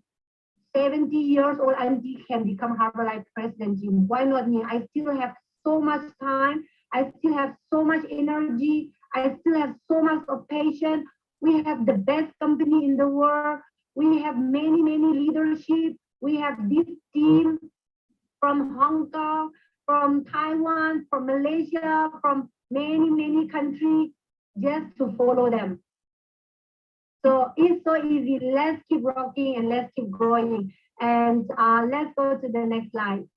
70 years old auntie can become Herbalife president. Why not me? I still have so much time. I still have so much energy. I still have so much of patience. We have the best company in the world. We have many leadership. We have this team from Hong Kong, from Taiwan, from Malaysia, from many countries, just to follow them. So it's so easy. Let's keep rocking and let's keep growing. And let's go to the next slide.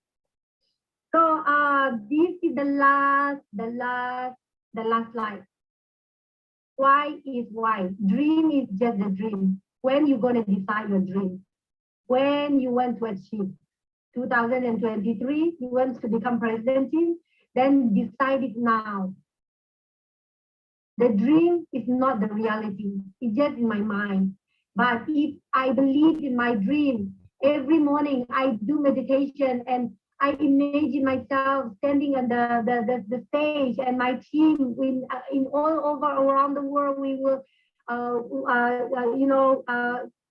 So this is the last slide. Why is why? Dream is just a dream. When you're gonna decide your dream? When you want to achieve? 2023, you want to become president, then decide it now. The dream is not the reality. It's just in my mind. But if I believe in my dream, every morning I do meditation and I imagine myself standing on the stage and my team in all over around the world, we will,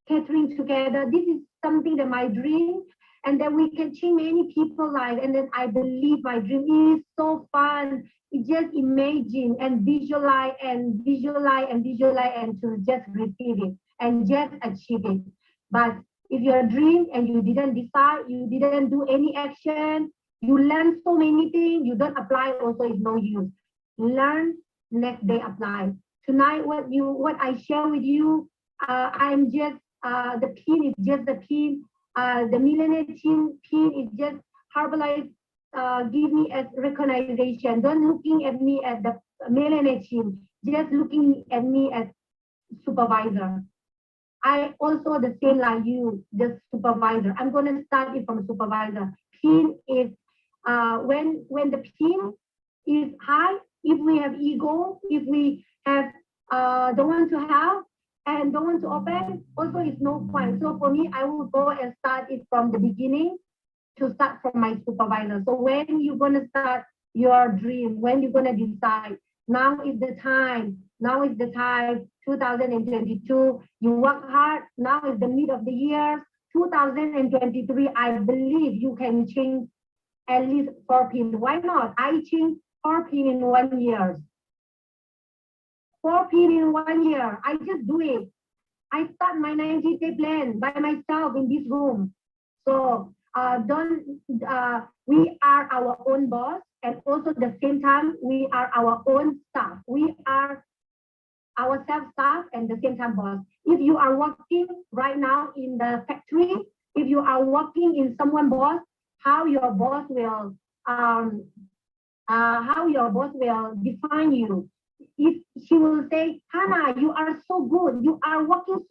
catering together. This is something that my dream, and then we can change many people's lives. And then I believe my dream is so fun. You just imagine and visualize and to just receive it and just achieve it. But if you're a dream and you didn't decide, you didn't do any action, you learn so many things, you don't apply, also is no use. Learn, next day apply. Tonight, what I share with you, I'm just the pin is just the pin. The millionaire team pin is just Herbalife. Give me as recognition. Don't looking at me as the millionaire team. Just looking at me as supervisor. I also the same like you, the supervisor. I'm gonna start it from supervisor. Pin is when the pin is high. If we have ego, if we have don't want to have and don't want to open, also is no point. So for me, I will go and start it from the beginning to start from my supervisor. So when you're gonna start your dream, when you're gonna decide, now is the time. Now is the time. 2022, you work hard. Now is the mid of the year. 2023, I believe you can change at least 4 pins. Why not? I changed 4 pins in 1 year. 4 pins in 1 year. I just do it. I start my 90-day plan by myself in this room. So we are our own boss, and also at the same time, we are our own staff. We are our self-staff and the same time boss. If you are working right now in the factory, if you are working in someone's boss, how your boss will define you. If she will say, Hannah, you are so good, you are working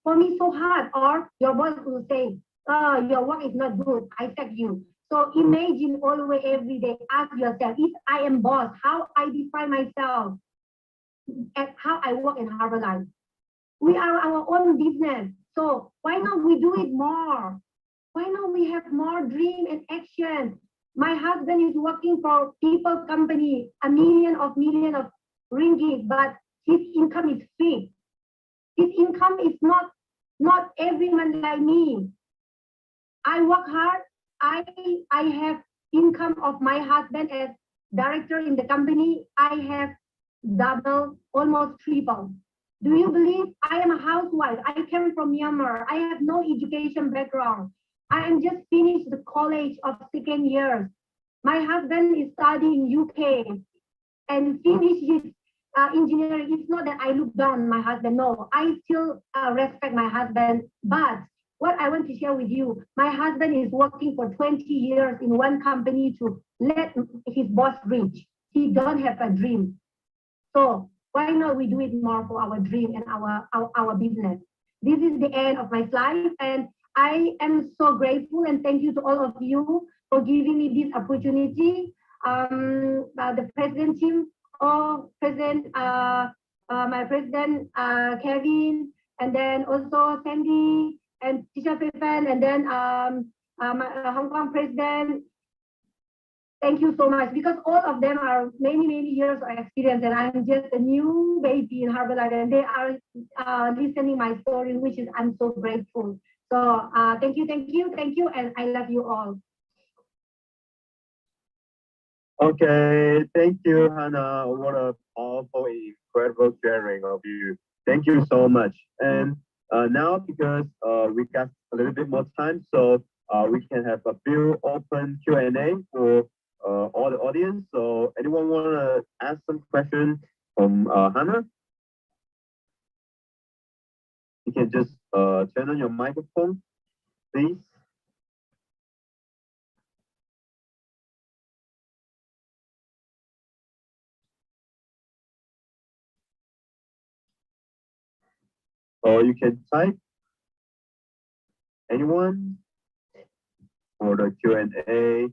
for me so hard, or your boss will say, oh, your work is not good, I sack you. So imagine always every day, ask yourself, if I am boss, how I define myself and how I work in Herbalife. We are our own business. So why not we do it more? Why not we have more dream and action? My husband is working for people company, a million of ringgit, but his income is fixed. His income is not everyone like me. I work hard. I have income of my husband as director in the company. I have double, almost triple. Do you believe I am a housewife? I came from Myanmar. I have no education background. I am just finished the college of 2nd year. My husband is studying in UK and finished his engineering. It's not that I look down on my husband. No, I still respect my husband. But what I want to share with you, my husband is working for 20 years in one company to let his boss rich. He don't have a dream. So why not we do it more for our dream and our business? This is the end of my slide, and I am so grateful and thank you to all of you for giving me this opportunity. The president team, President, my president Kevin, and then also Sandy and Tisha Pepan, and then my Hong Kong president. Thank you so much, because all of them are many years of experience, and I'm just a new baby in Herbalife, and they are listening my story, which is I'm so grateful. So thank you, and I love you all. Okay, thank you, Hannah. What a powerful, incredible sharing of you. Thank you so much. And now, because we got a little bit more time, so we can have a few open Q&A for all the audience. So anyone want to ask some questions from Hannah? You can just turn on your microphone, please. Or you can type. Anyone for the Q&A?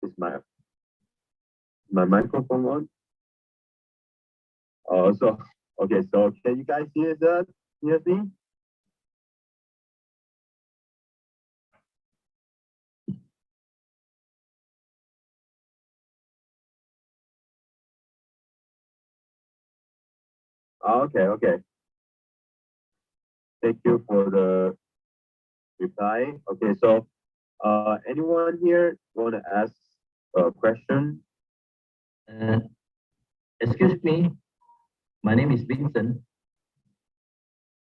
Is my microphone on? Oh, so okay. So can you guys hear that? Hear me? Okay. Thank you for the reply. Okay, so anyone here want to ask a question? Excuse me, my name is Vincent.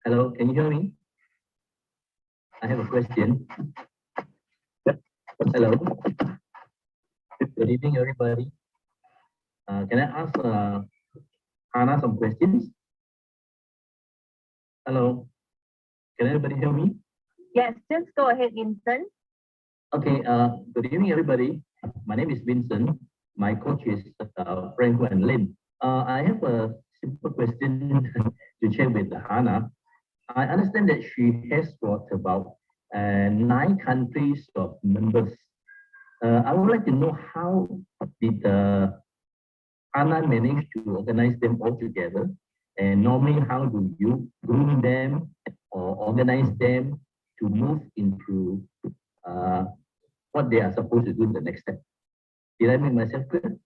Hello, can you hear me? I have a question. Yep. Hello. Good evening, everybody. Can I ask Hannah some questions? Hello. Can everybody hear me? Yes, just go ahead, Vincent. Okay. Good evening, everybody. My name is Vincent. My coach is Franco and Lynn. I have a simple question to share with Hannah. I understand that she has got about 9 countries of members. I would like to know how did Hannah manage to organize them all together? And normally, how do you groom them or organize them to move into what they are supposed to do in the next step? Did I make myself clear?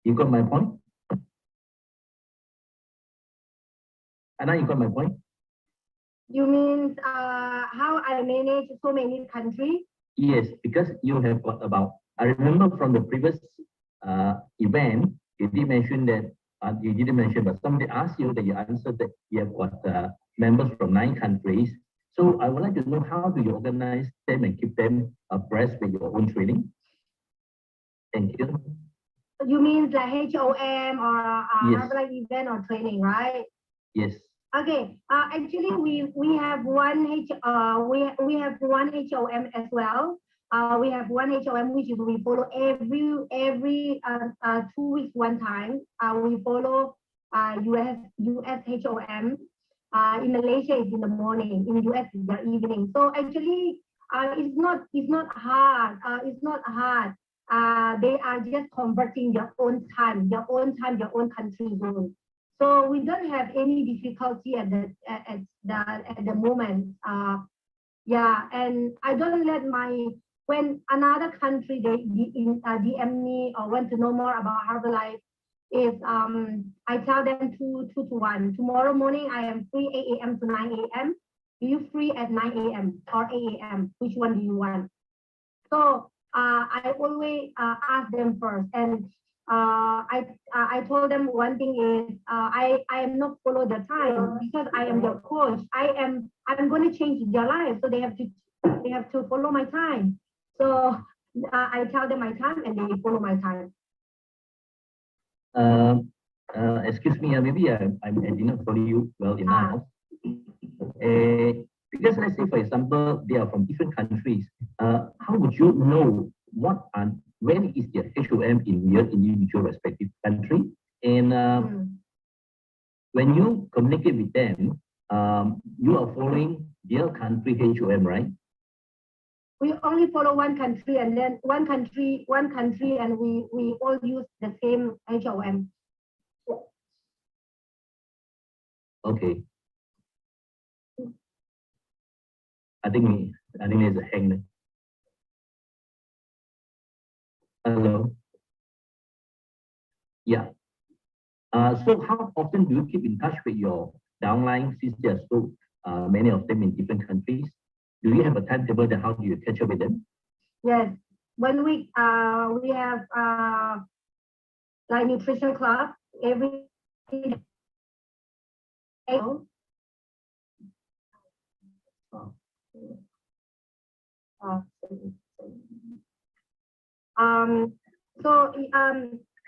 You got my point? Hannah, you got my point? You mean how I manage so many countries? Yes, because you have got about, I remember from the previous event, you did mention that, you didn't mention, but somebody asked you that you answered that you have got members from 9 countries. So I would like to know, how do you organize them and keep them abreast with your own training? Thank you. You mean like HOM or Yes. like event or training, right? Yes. Okay. Actually, we have one we have one HOM as well. We have one HOM which is we follow every 2 weeks one time. We follow US HOM. In Malaysia it's in the morning. In US it's the evening. So actually, it's not hard. It's not hard. They are just converting their own time, their own country zone. So we don't have any difficulty at the moment. Yeah, and I don't let when another country they DM me or want to know more about Herbalife, is I tell them 2 to 1. Tomorrow morning I am free 8 a.m. to 9 a.m. Do you free at 9 a.m. or 8 a.m.? Which one do you want? So I always ask them first, and I told them one thing is I am not follow the time because I am their coach. I'm going to change their life, so they have to follow my time. So I tell them my time and they follow my time. Excuse me, maybe I did not follow you well enough. Because let's say, for example, they are from different countries. How would you know when is their HOM in your individual respective country? And when you communicate with them, you are following their country HOM, right? We only follow one country, and then one country, and we all use the same HOM. Okay. I think there's a hang there. Hello. Yeah. So how often do you keep in touch with your downline, since there are so many of them in different countries? Do you have a timetable? Then how do you catch up with them? Yes, 1 week we have like nutrition club every day.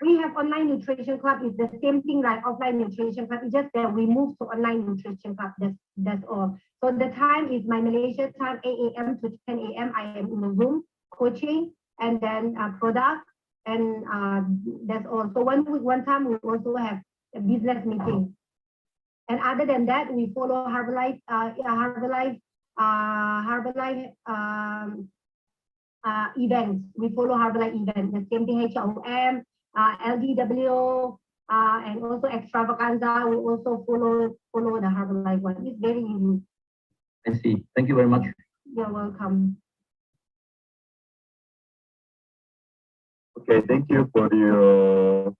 We have online nutrition club. It's the same thing like offline nutrition club. It's just that we moved to online nutrition club. That's all. So the time is my Malaysia time, 8 a.m. to 10 a.m. I am in the room coaching and then product, and that's all. So 1 week, one time we also have a business meeting. And other than that, we follow Herbalife events. We follow Herbalife events. The same thing, HOM, LDW, and also extravaganza. We also follow the Herbalife one. It's very easy. I see. Thank you very much. You're welcome. Okay, thank you for your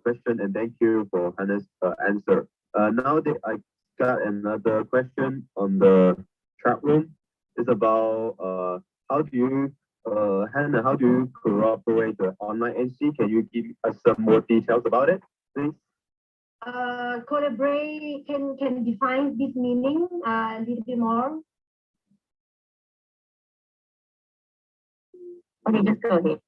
question, and thank you for Hannah's answer. Now I got another question on the chat room. It's about how do you, Hannah, how do you corroborate the online NC? Can you give us some more details about it, please? Collaborate, can define this meaning a little bit more? Okay, just go ahead.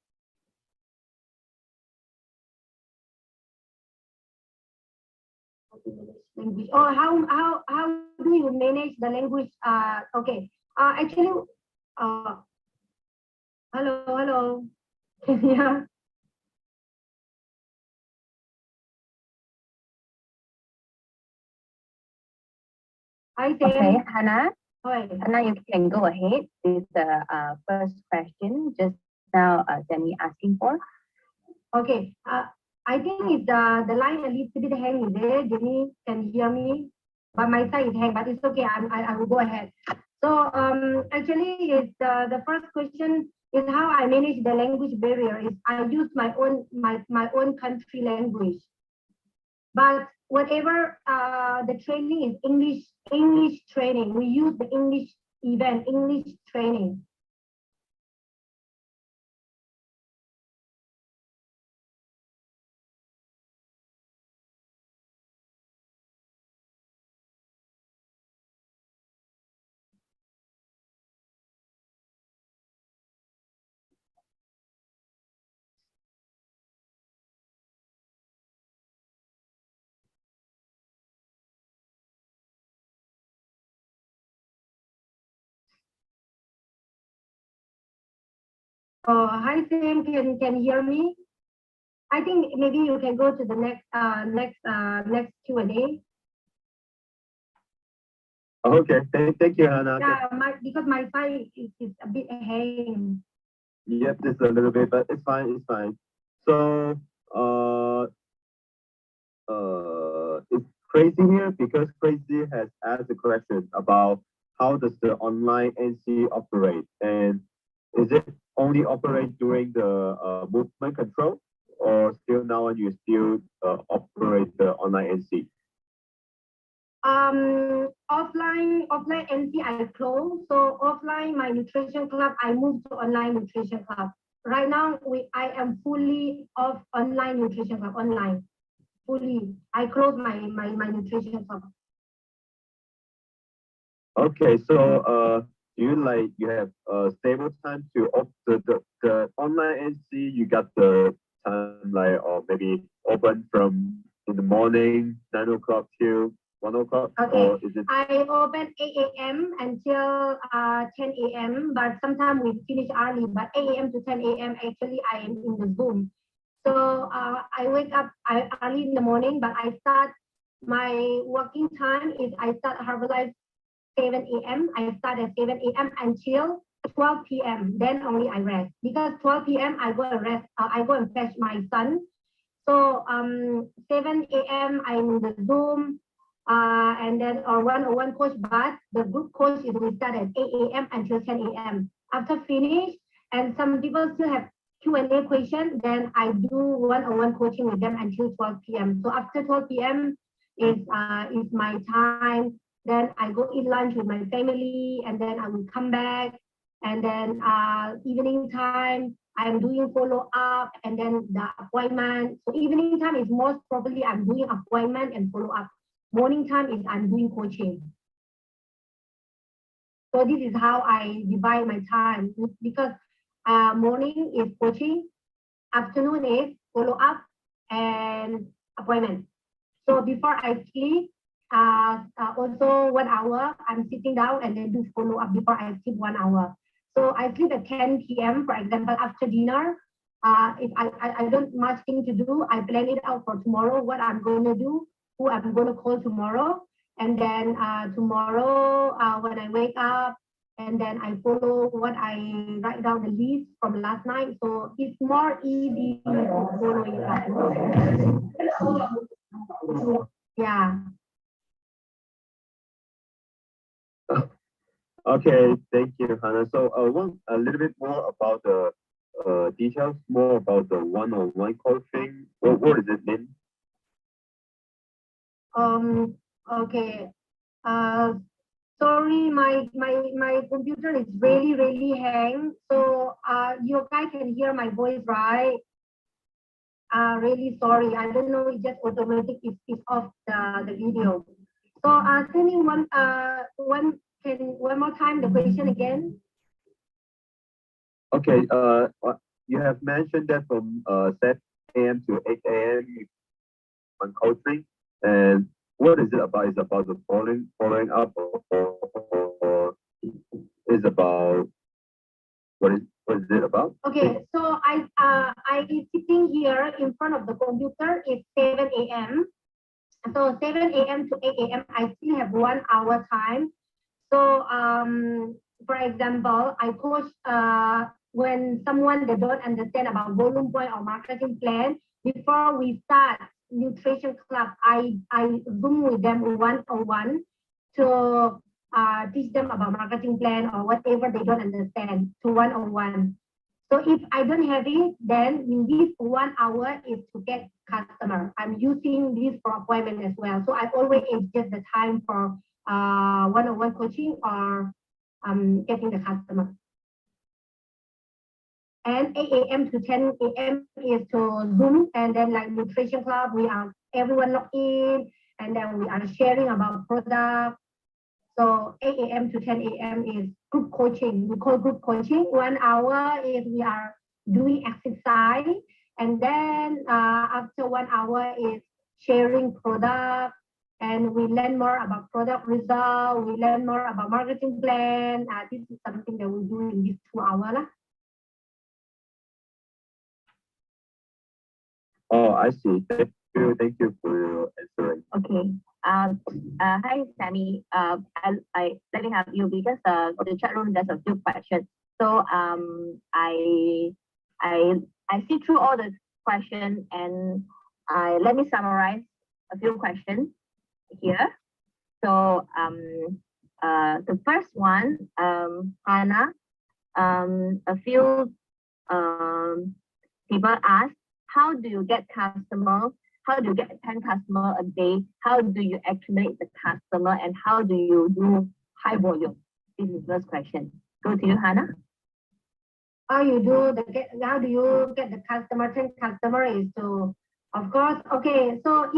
Language. Or how do you manage the language? Okay. Actually, hello. Yeah. Hi, Sam. Okay, Hannah. Hi. Hannah, you can go ahead with the first question. Just now, Jenny asking for. Okay. I think it's the line a little bit hang there. Jenny can hear me, but my side is hang. But it's okay. I will go ahead. So actually, it's the first question is how I manage the language barrier. Is I use my own country language, but whatever the training is English training. We use the English event, English training. Oh, hi Sam, can hear me? I think maybe you can go to the next Q&A. Okay, thank you, Hannah. Yeah, because my side is a bit hang. Yep, just a little bit, but it's fine. So it's Crazy here because Crazy has asked a question about how does the online NC operate, and is it only operate during the movement control, or still now on you still operate the online NC? Offline NC I closed. So offline my nutrition club I moved to online nutrition club. right now I am fully off online nutrition club, online. Fully. I close my nutrition club. Okay, so you have stable time to the online NC, you got the time like or maybe open from in the morning 9 o'clock till 1 o'clock? Okay, or is it... I open 8 a.m. until 10 a.m. but sometimes we finish early, but 8 a.m. to 10 a.m. actually I am in the Zoom. So I wake up early in the morning, but I start my working time is I start Herbalife 7 a.m. I start at 7 a.m. until 12 p.m. Then only I rest, because 12 p.m. I go and rest. I go and fetch my son. So 7 a.m. I'm in the Zoom, and then or one-on-one coach, but the group coach is we start at 8 a.m. until 10 a.m. After finish, and some people still have Q&A question, then I do one-on-one coaching with them until 12 p.m. So after 12 p.m. is my time. Then I go eat lunch with my family, and then I will come back. And then evening time, I'm doing follow-up, and then the appointment. So evening time is most probably I'm doing appointment and follow-up. Morning time is I'm doing coaching. So this is how I divide my time, because morning is coaching, afternoon is follow-up and appointment. So before I sleep, also 1 hour, I'm sitting down and then do follow-up before I sleep 1 hour. So I sleep at 10 p.m. for example, after dinner. If I don't much thing to do, I plan it out for tomorrow, what I'm going to do, who I'm going to call tomorrow. And then tomorrow when I wake up, and then I follow what I write down the list from last night. So it's more easy to follow it up. Yeah. Okay, thank you, Hannah. So a little bit more about the details, more about the one-on-one coaching. What does it mean? Okay. Sorry, my computer is really hang. So you guys can hear my voice, right? Really sorry. I don't know. It just automatic is off the video. So tell me one more time the question again. Okay. You have mentioned that from 7 a.m. to 8 a.m. on coaching, and what is it about? Is it about the following up, or is about what is it about? Okay, so I is sitting here in front of the computer. It's 7 a.m. So 7 a.m. to 8 a.m. I still have 1 hour time. So for example, I coach when someone they don't understand about volume point or marketing plan. Before we start nutrition club, I Zoom with them one-on-one to teach them about marketing plan or whatever they don't understand, to one-on-one. So if I don't have it, then in this 1 hour is to get customer. I'm using this for appointment as well. So I always adjust the time for one-on-one coaching or getting the customer. And 8 a.m. to 10 a.m. is to Zoom, and then like nutrition club, we are everyone log in, and then we are sharing about product. So 8 a.m. to 10 a.m. is group coaching. We call group coaching. 1 hour is we are doing exercise, and then after 1 hour is sharing product, and we learn more about product result. We learn more about marketing plan. This is something that we do in this 2 hours. Oh, I see. Thank you for your answering. Okay. Hi, Sammy. Let me help you because the chat room there's a few questions. So I see through all the questions, and let me summarize a few questions here. So the first one, Hannah, a few people asked, how do you get customers? How do you get 10 customers a day? How do you accumulate the customer? And how do you do high volume? This is the first question. Go to you, Hannah. how you do how do you get the 10 customer is to, of course, okay. So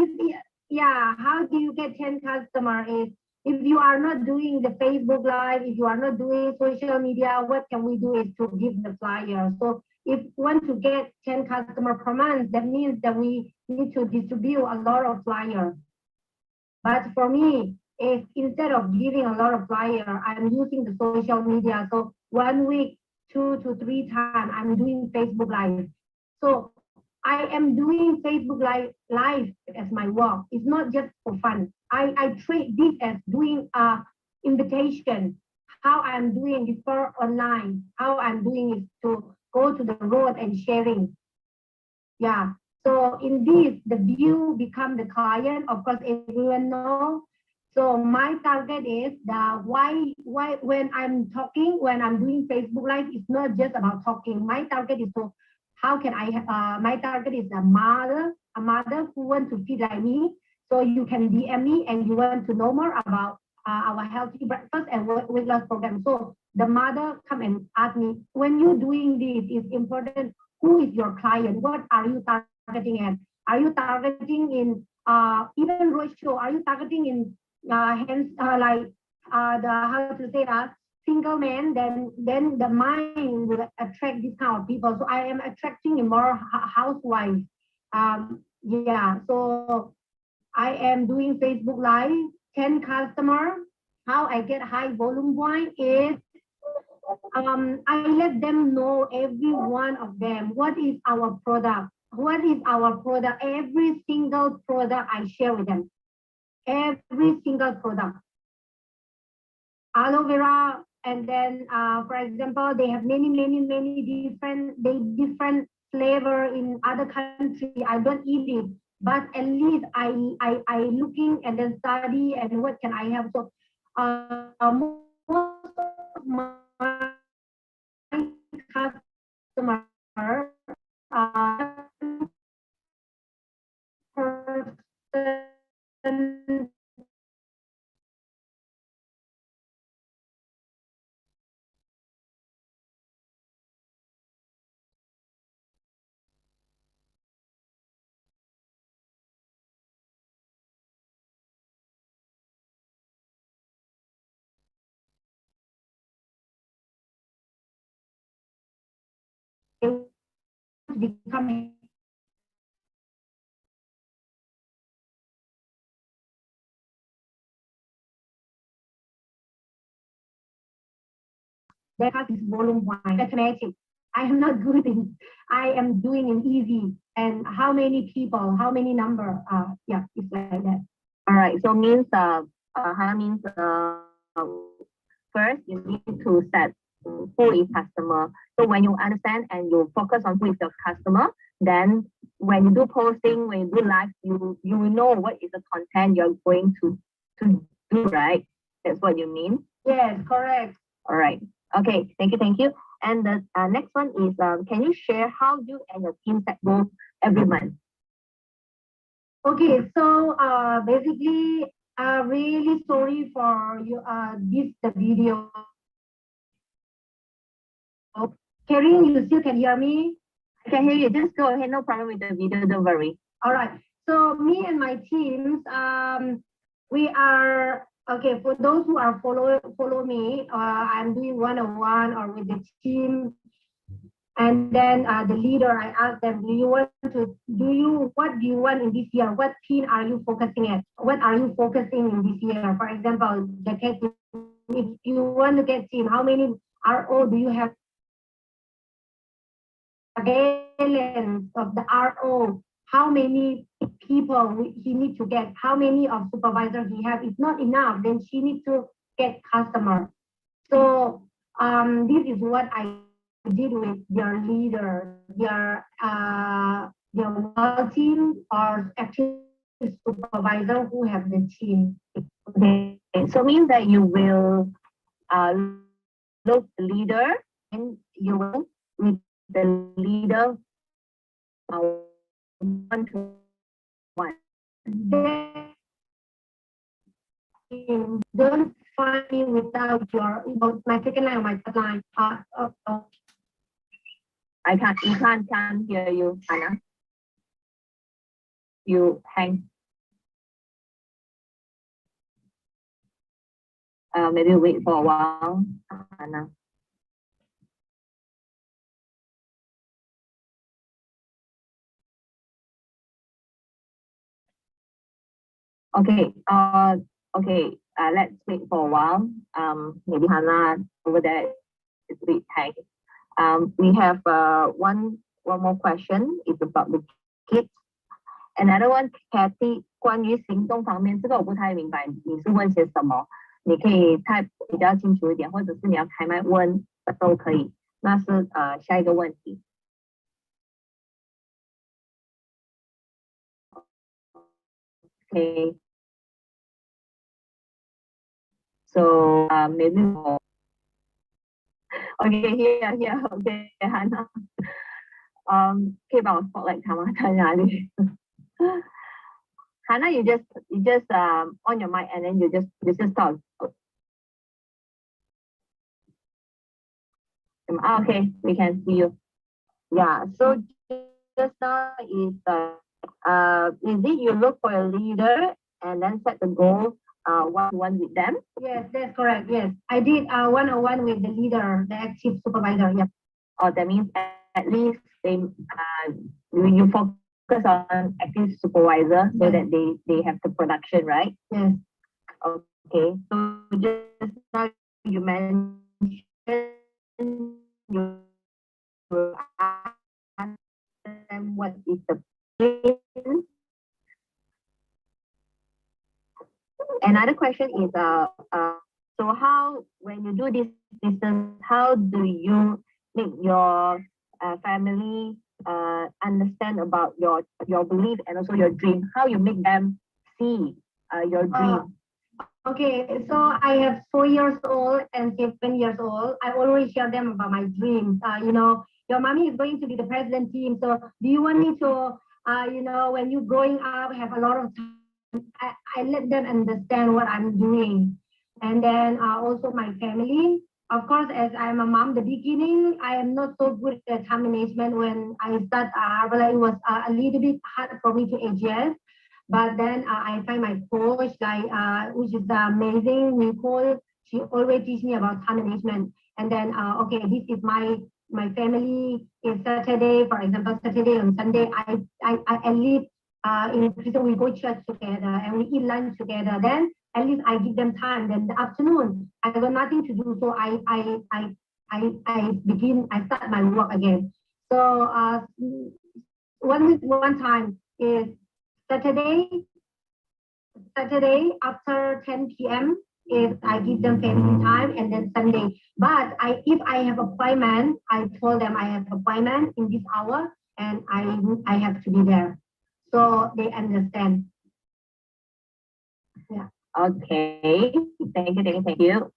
how do you get 10 customer is if you are not doing the Facebook Live, if you are not doing social media, what can we do is to give the flyer. So if we want to get 10 customer per month, that means that we need to distribute a lot of flyers. But for me, if instead of giving a lot of flyer, I'm using the social media. So 1 week, 2 to 3 times, I'm doing Facebook Live. So I am doing Facebook Live as my work. It's not just for fun. I treat this as doing invitation. How I'm doing it for online. How I'm doing it to go to the road and sharing. Yeah. So in this, the view become the client. Of course, everyone knows. So my target is the why when I'm talking, when I'm doing Facebook Live, it's not just about talking. My target is to how can I my target is a mother who wants to feed like me. So you can DM me and you want to know more about our healthy breakfast and weight loss program. So the mother come and ask me, when you're doing this, it's important, who is your client? What are you targeting at? Are you targeting in even ratio? Are you targeting in the how to say that single man? Then the mind will attract this kind of people. So I am attracting more housewives. Yeah. So I am doing Facebook Live, 10 customers. How I get high volume point is I let them know, every one of them, what is our product. What is our product? Every single product I share with them. Every single product. Aloe vera, and then for example, they have many different flavor in other country. I don't eat it, but at least I looking and then study and what can I have. So most of my customers person become that has this volume one, mathematics. I am not good in, I am doing it easy. And how many people, how many number, yeah, it's like that. All right, so means Hannah means first you need to set who is customer. So when you understand and you focus on who is your customer, then when you do posting, when you do live, you will know what is the content you're going to do, right? That's what you mean? Yes, correct. All right. Okay, thank you. And the next one is, can you share how you and your team set goals every month? Okay, so basically, really sorry for you. The video. Karin, you still can hear me? I can hear you. Just go ahead. No problem with the video. Don't worry. All right. So me and my teams, we are okay. For those who are follow me, I'm doing one-on-one or with the team. And then the leader, I asked them, what do you want in this year? What team are you focusing at? What are you focusing in this year? For example, the case, if you want to get team, how many RO do you have? Balance of the RO, how many people he needs to get, how many of supervisors he have. If not enough, then she needs to get customer. So this is what I did with their leader, their team, or actually supervisor who have the team. Okay, so means that you will look the leader and you will with the leader one-to-one. Don't find me without your my second line or my third line. can't hear you, Hannah. You hang. Maybe wait for a while, Hannah. Okay, let's wait for a while. Maybe Hannah over there is a bit hang. We have one more question. It's about the kids. Another one, Kathy, 关于行动方面，这个我不太明白，你是问些什么？你可以太比较清楚一点，或者是你要开麦问都可以。那是下一个问题。Okay. So maybe more. Okay, here. Okay, Hannah. 可以把我 spotlight 他吗？在哪里？Hannah, you just on your mic and then you just talk. Okay, we can see you. Yeah. So just now is it you look for a leader and then set the goal one-on-one with them? Yes, that's correct. Yes, I did one-on-one with the leader, the active supervisor. Yeah. Oh, that means at least you focus on active supervisor so that they have the production, right? Yes. Okay. So just now you mentioned you ask them what is the plan. Another question is so how, when you do this business, how do you make your family understand about your belief and also your dream? How you make them see your dream? Okay, so I have 4 years old and 7 years old. I always share them about my dreams. Your mommy is going to be the president team. So do you want me to, when you growing up, have a lot of time? I let them understand what I'm doing. And then also my family. Of course, as I'm a mom, the beginning, I am not so good at time management. When I start Herbalife, it was a little bit hard for me to adjust. But then I find my coach, which is amazing, Nicole. She always teach me about time management. And then, okay, this is my family. Is Saturday, for example, Saturday and Sunday, I live in prison. We go church together and we eat lunch together. Then at least I give them time. Then the afternoon, I got nothing to do, so I start my work again. So one time is Saturday after 10 p.m. is I give them family time, and then Sunday. But if I have appointment, I told them I have appointment in this hour and I have to be there. So they understand. Yeah. Okay. Thank you.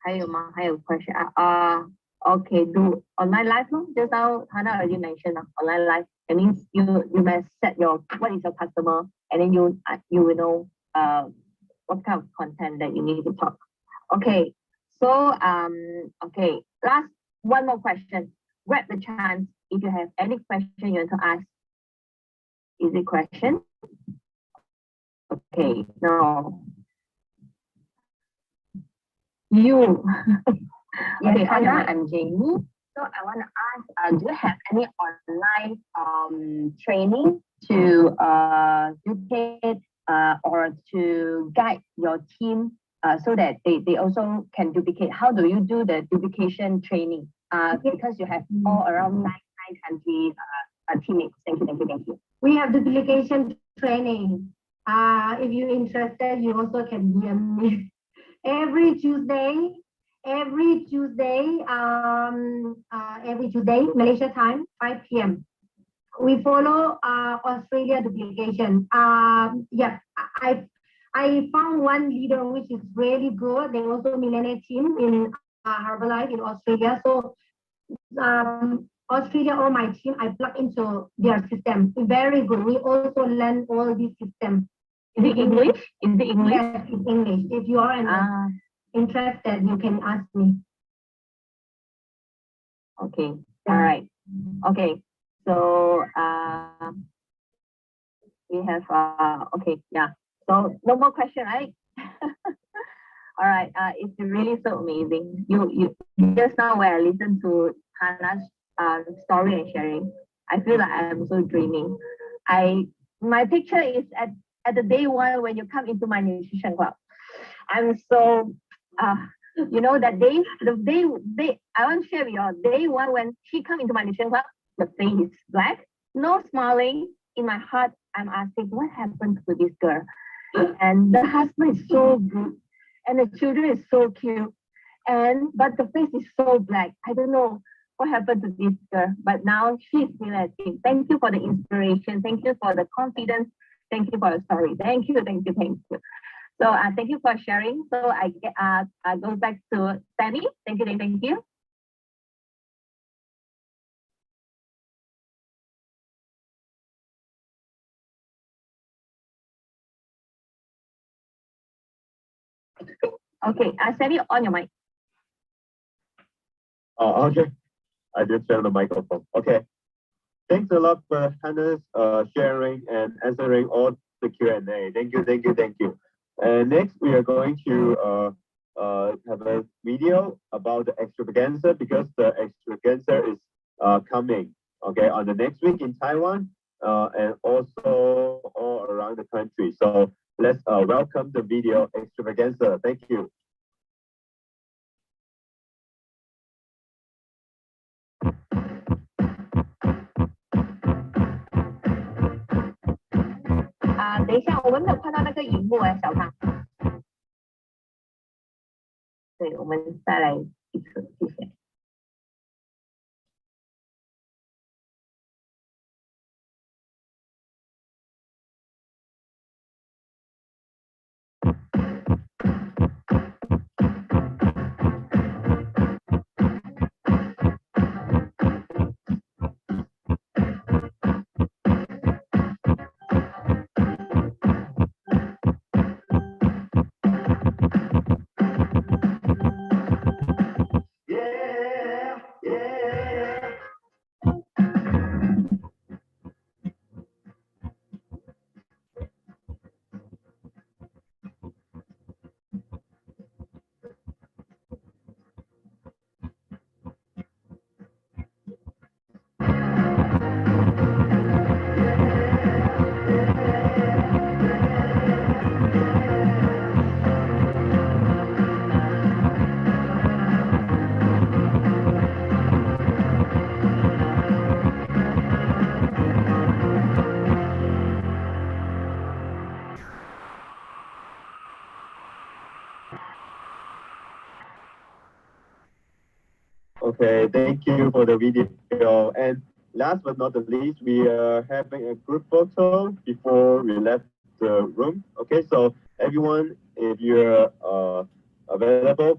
还有 question okay, do online live no? Just now Hannah already mentioned online live. It means you must set what is your customer, and then you will know what kind of content that you need to talk. Okay. So okay, last one more question. Grab the chance if you have any question you want to ask. Easy question. Okay, no. You. Okay, Hannah, I'm Jamie. So I want to ask, do you have any online training to duplicate or to guide your team so that they also can duplicate? How do you do the duplication training? Because you have all around nine countries teammates. Thank you. We have duplication training. If you're interested, you also can DM me. Every Tuesday, Malaysia time, 5 p.m. We follow Australia duplication. Yeah, I found one leader which is really good. They also millionaire team in Herbalife in Australia. So Australia or my team, I plug into their system. Very good. We also learn all these systems. Is it English? Yes, it's English. If you are interested, you can ask me. Okay. All right. Okay. So we have okay, yeah. So no more question, right? All right. It's really so amazing. You just now when I listened to Hannah's story and sharing, I feel like I'm so dreaming. My picture is at the day one when you come into my nutrition club. I'm so you know that day, I want to share with you all, day one when she come into my nutrition club, the face is black, no smiling. In my heart, I'm asking, what happened to this girl? And the husband is so good, and the children is so cute, but the face is so black. I don't know what happened to this girl, but now she's still at it. Thank you for the inspiration. Thank you for the confidence. Thank you for the story. Thank you. So thank you for sharing. So I go back to Fanny. Thank you. Okay, Sammy, on your mic. Oh, okay. I just turned the microphone. Okay. Thanks a lot for Hannah's sharing and answering all the Q&A. Thank you. And next, we are going to have a video about the extravaganza, because the extravaganza is coming, okay, on the next week in Taiwan and also all around the country. So let's welcome the video extravaganza. Thank you. À, 等一下，我们没有看到那个荧幕哎，小胖。对，我们再来一次，谢谢。Okay, thank you for the video. And last but not the least, we are having a group photo before we left the room. Okay, so everyone, if you're available,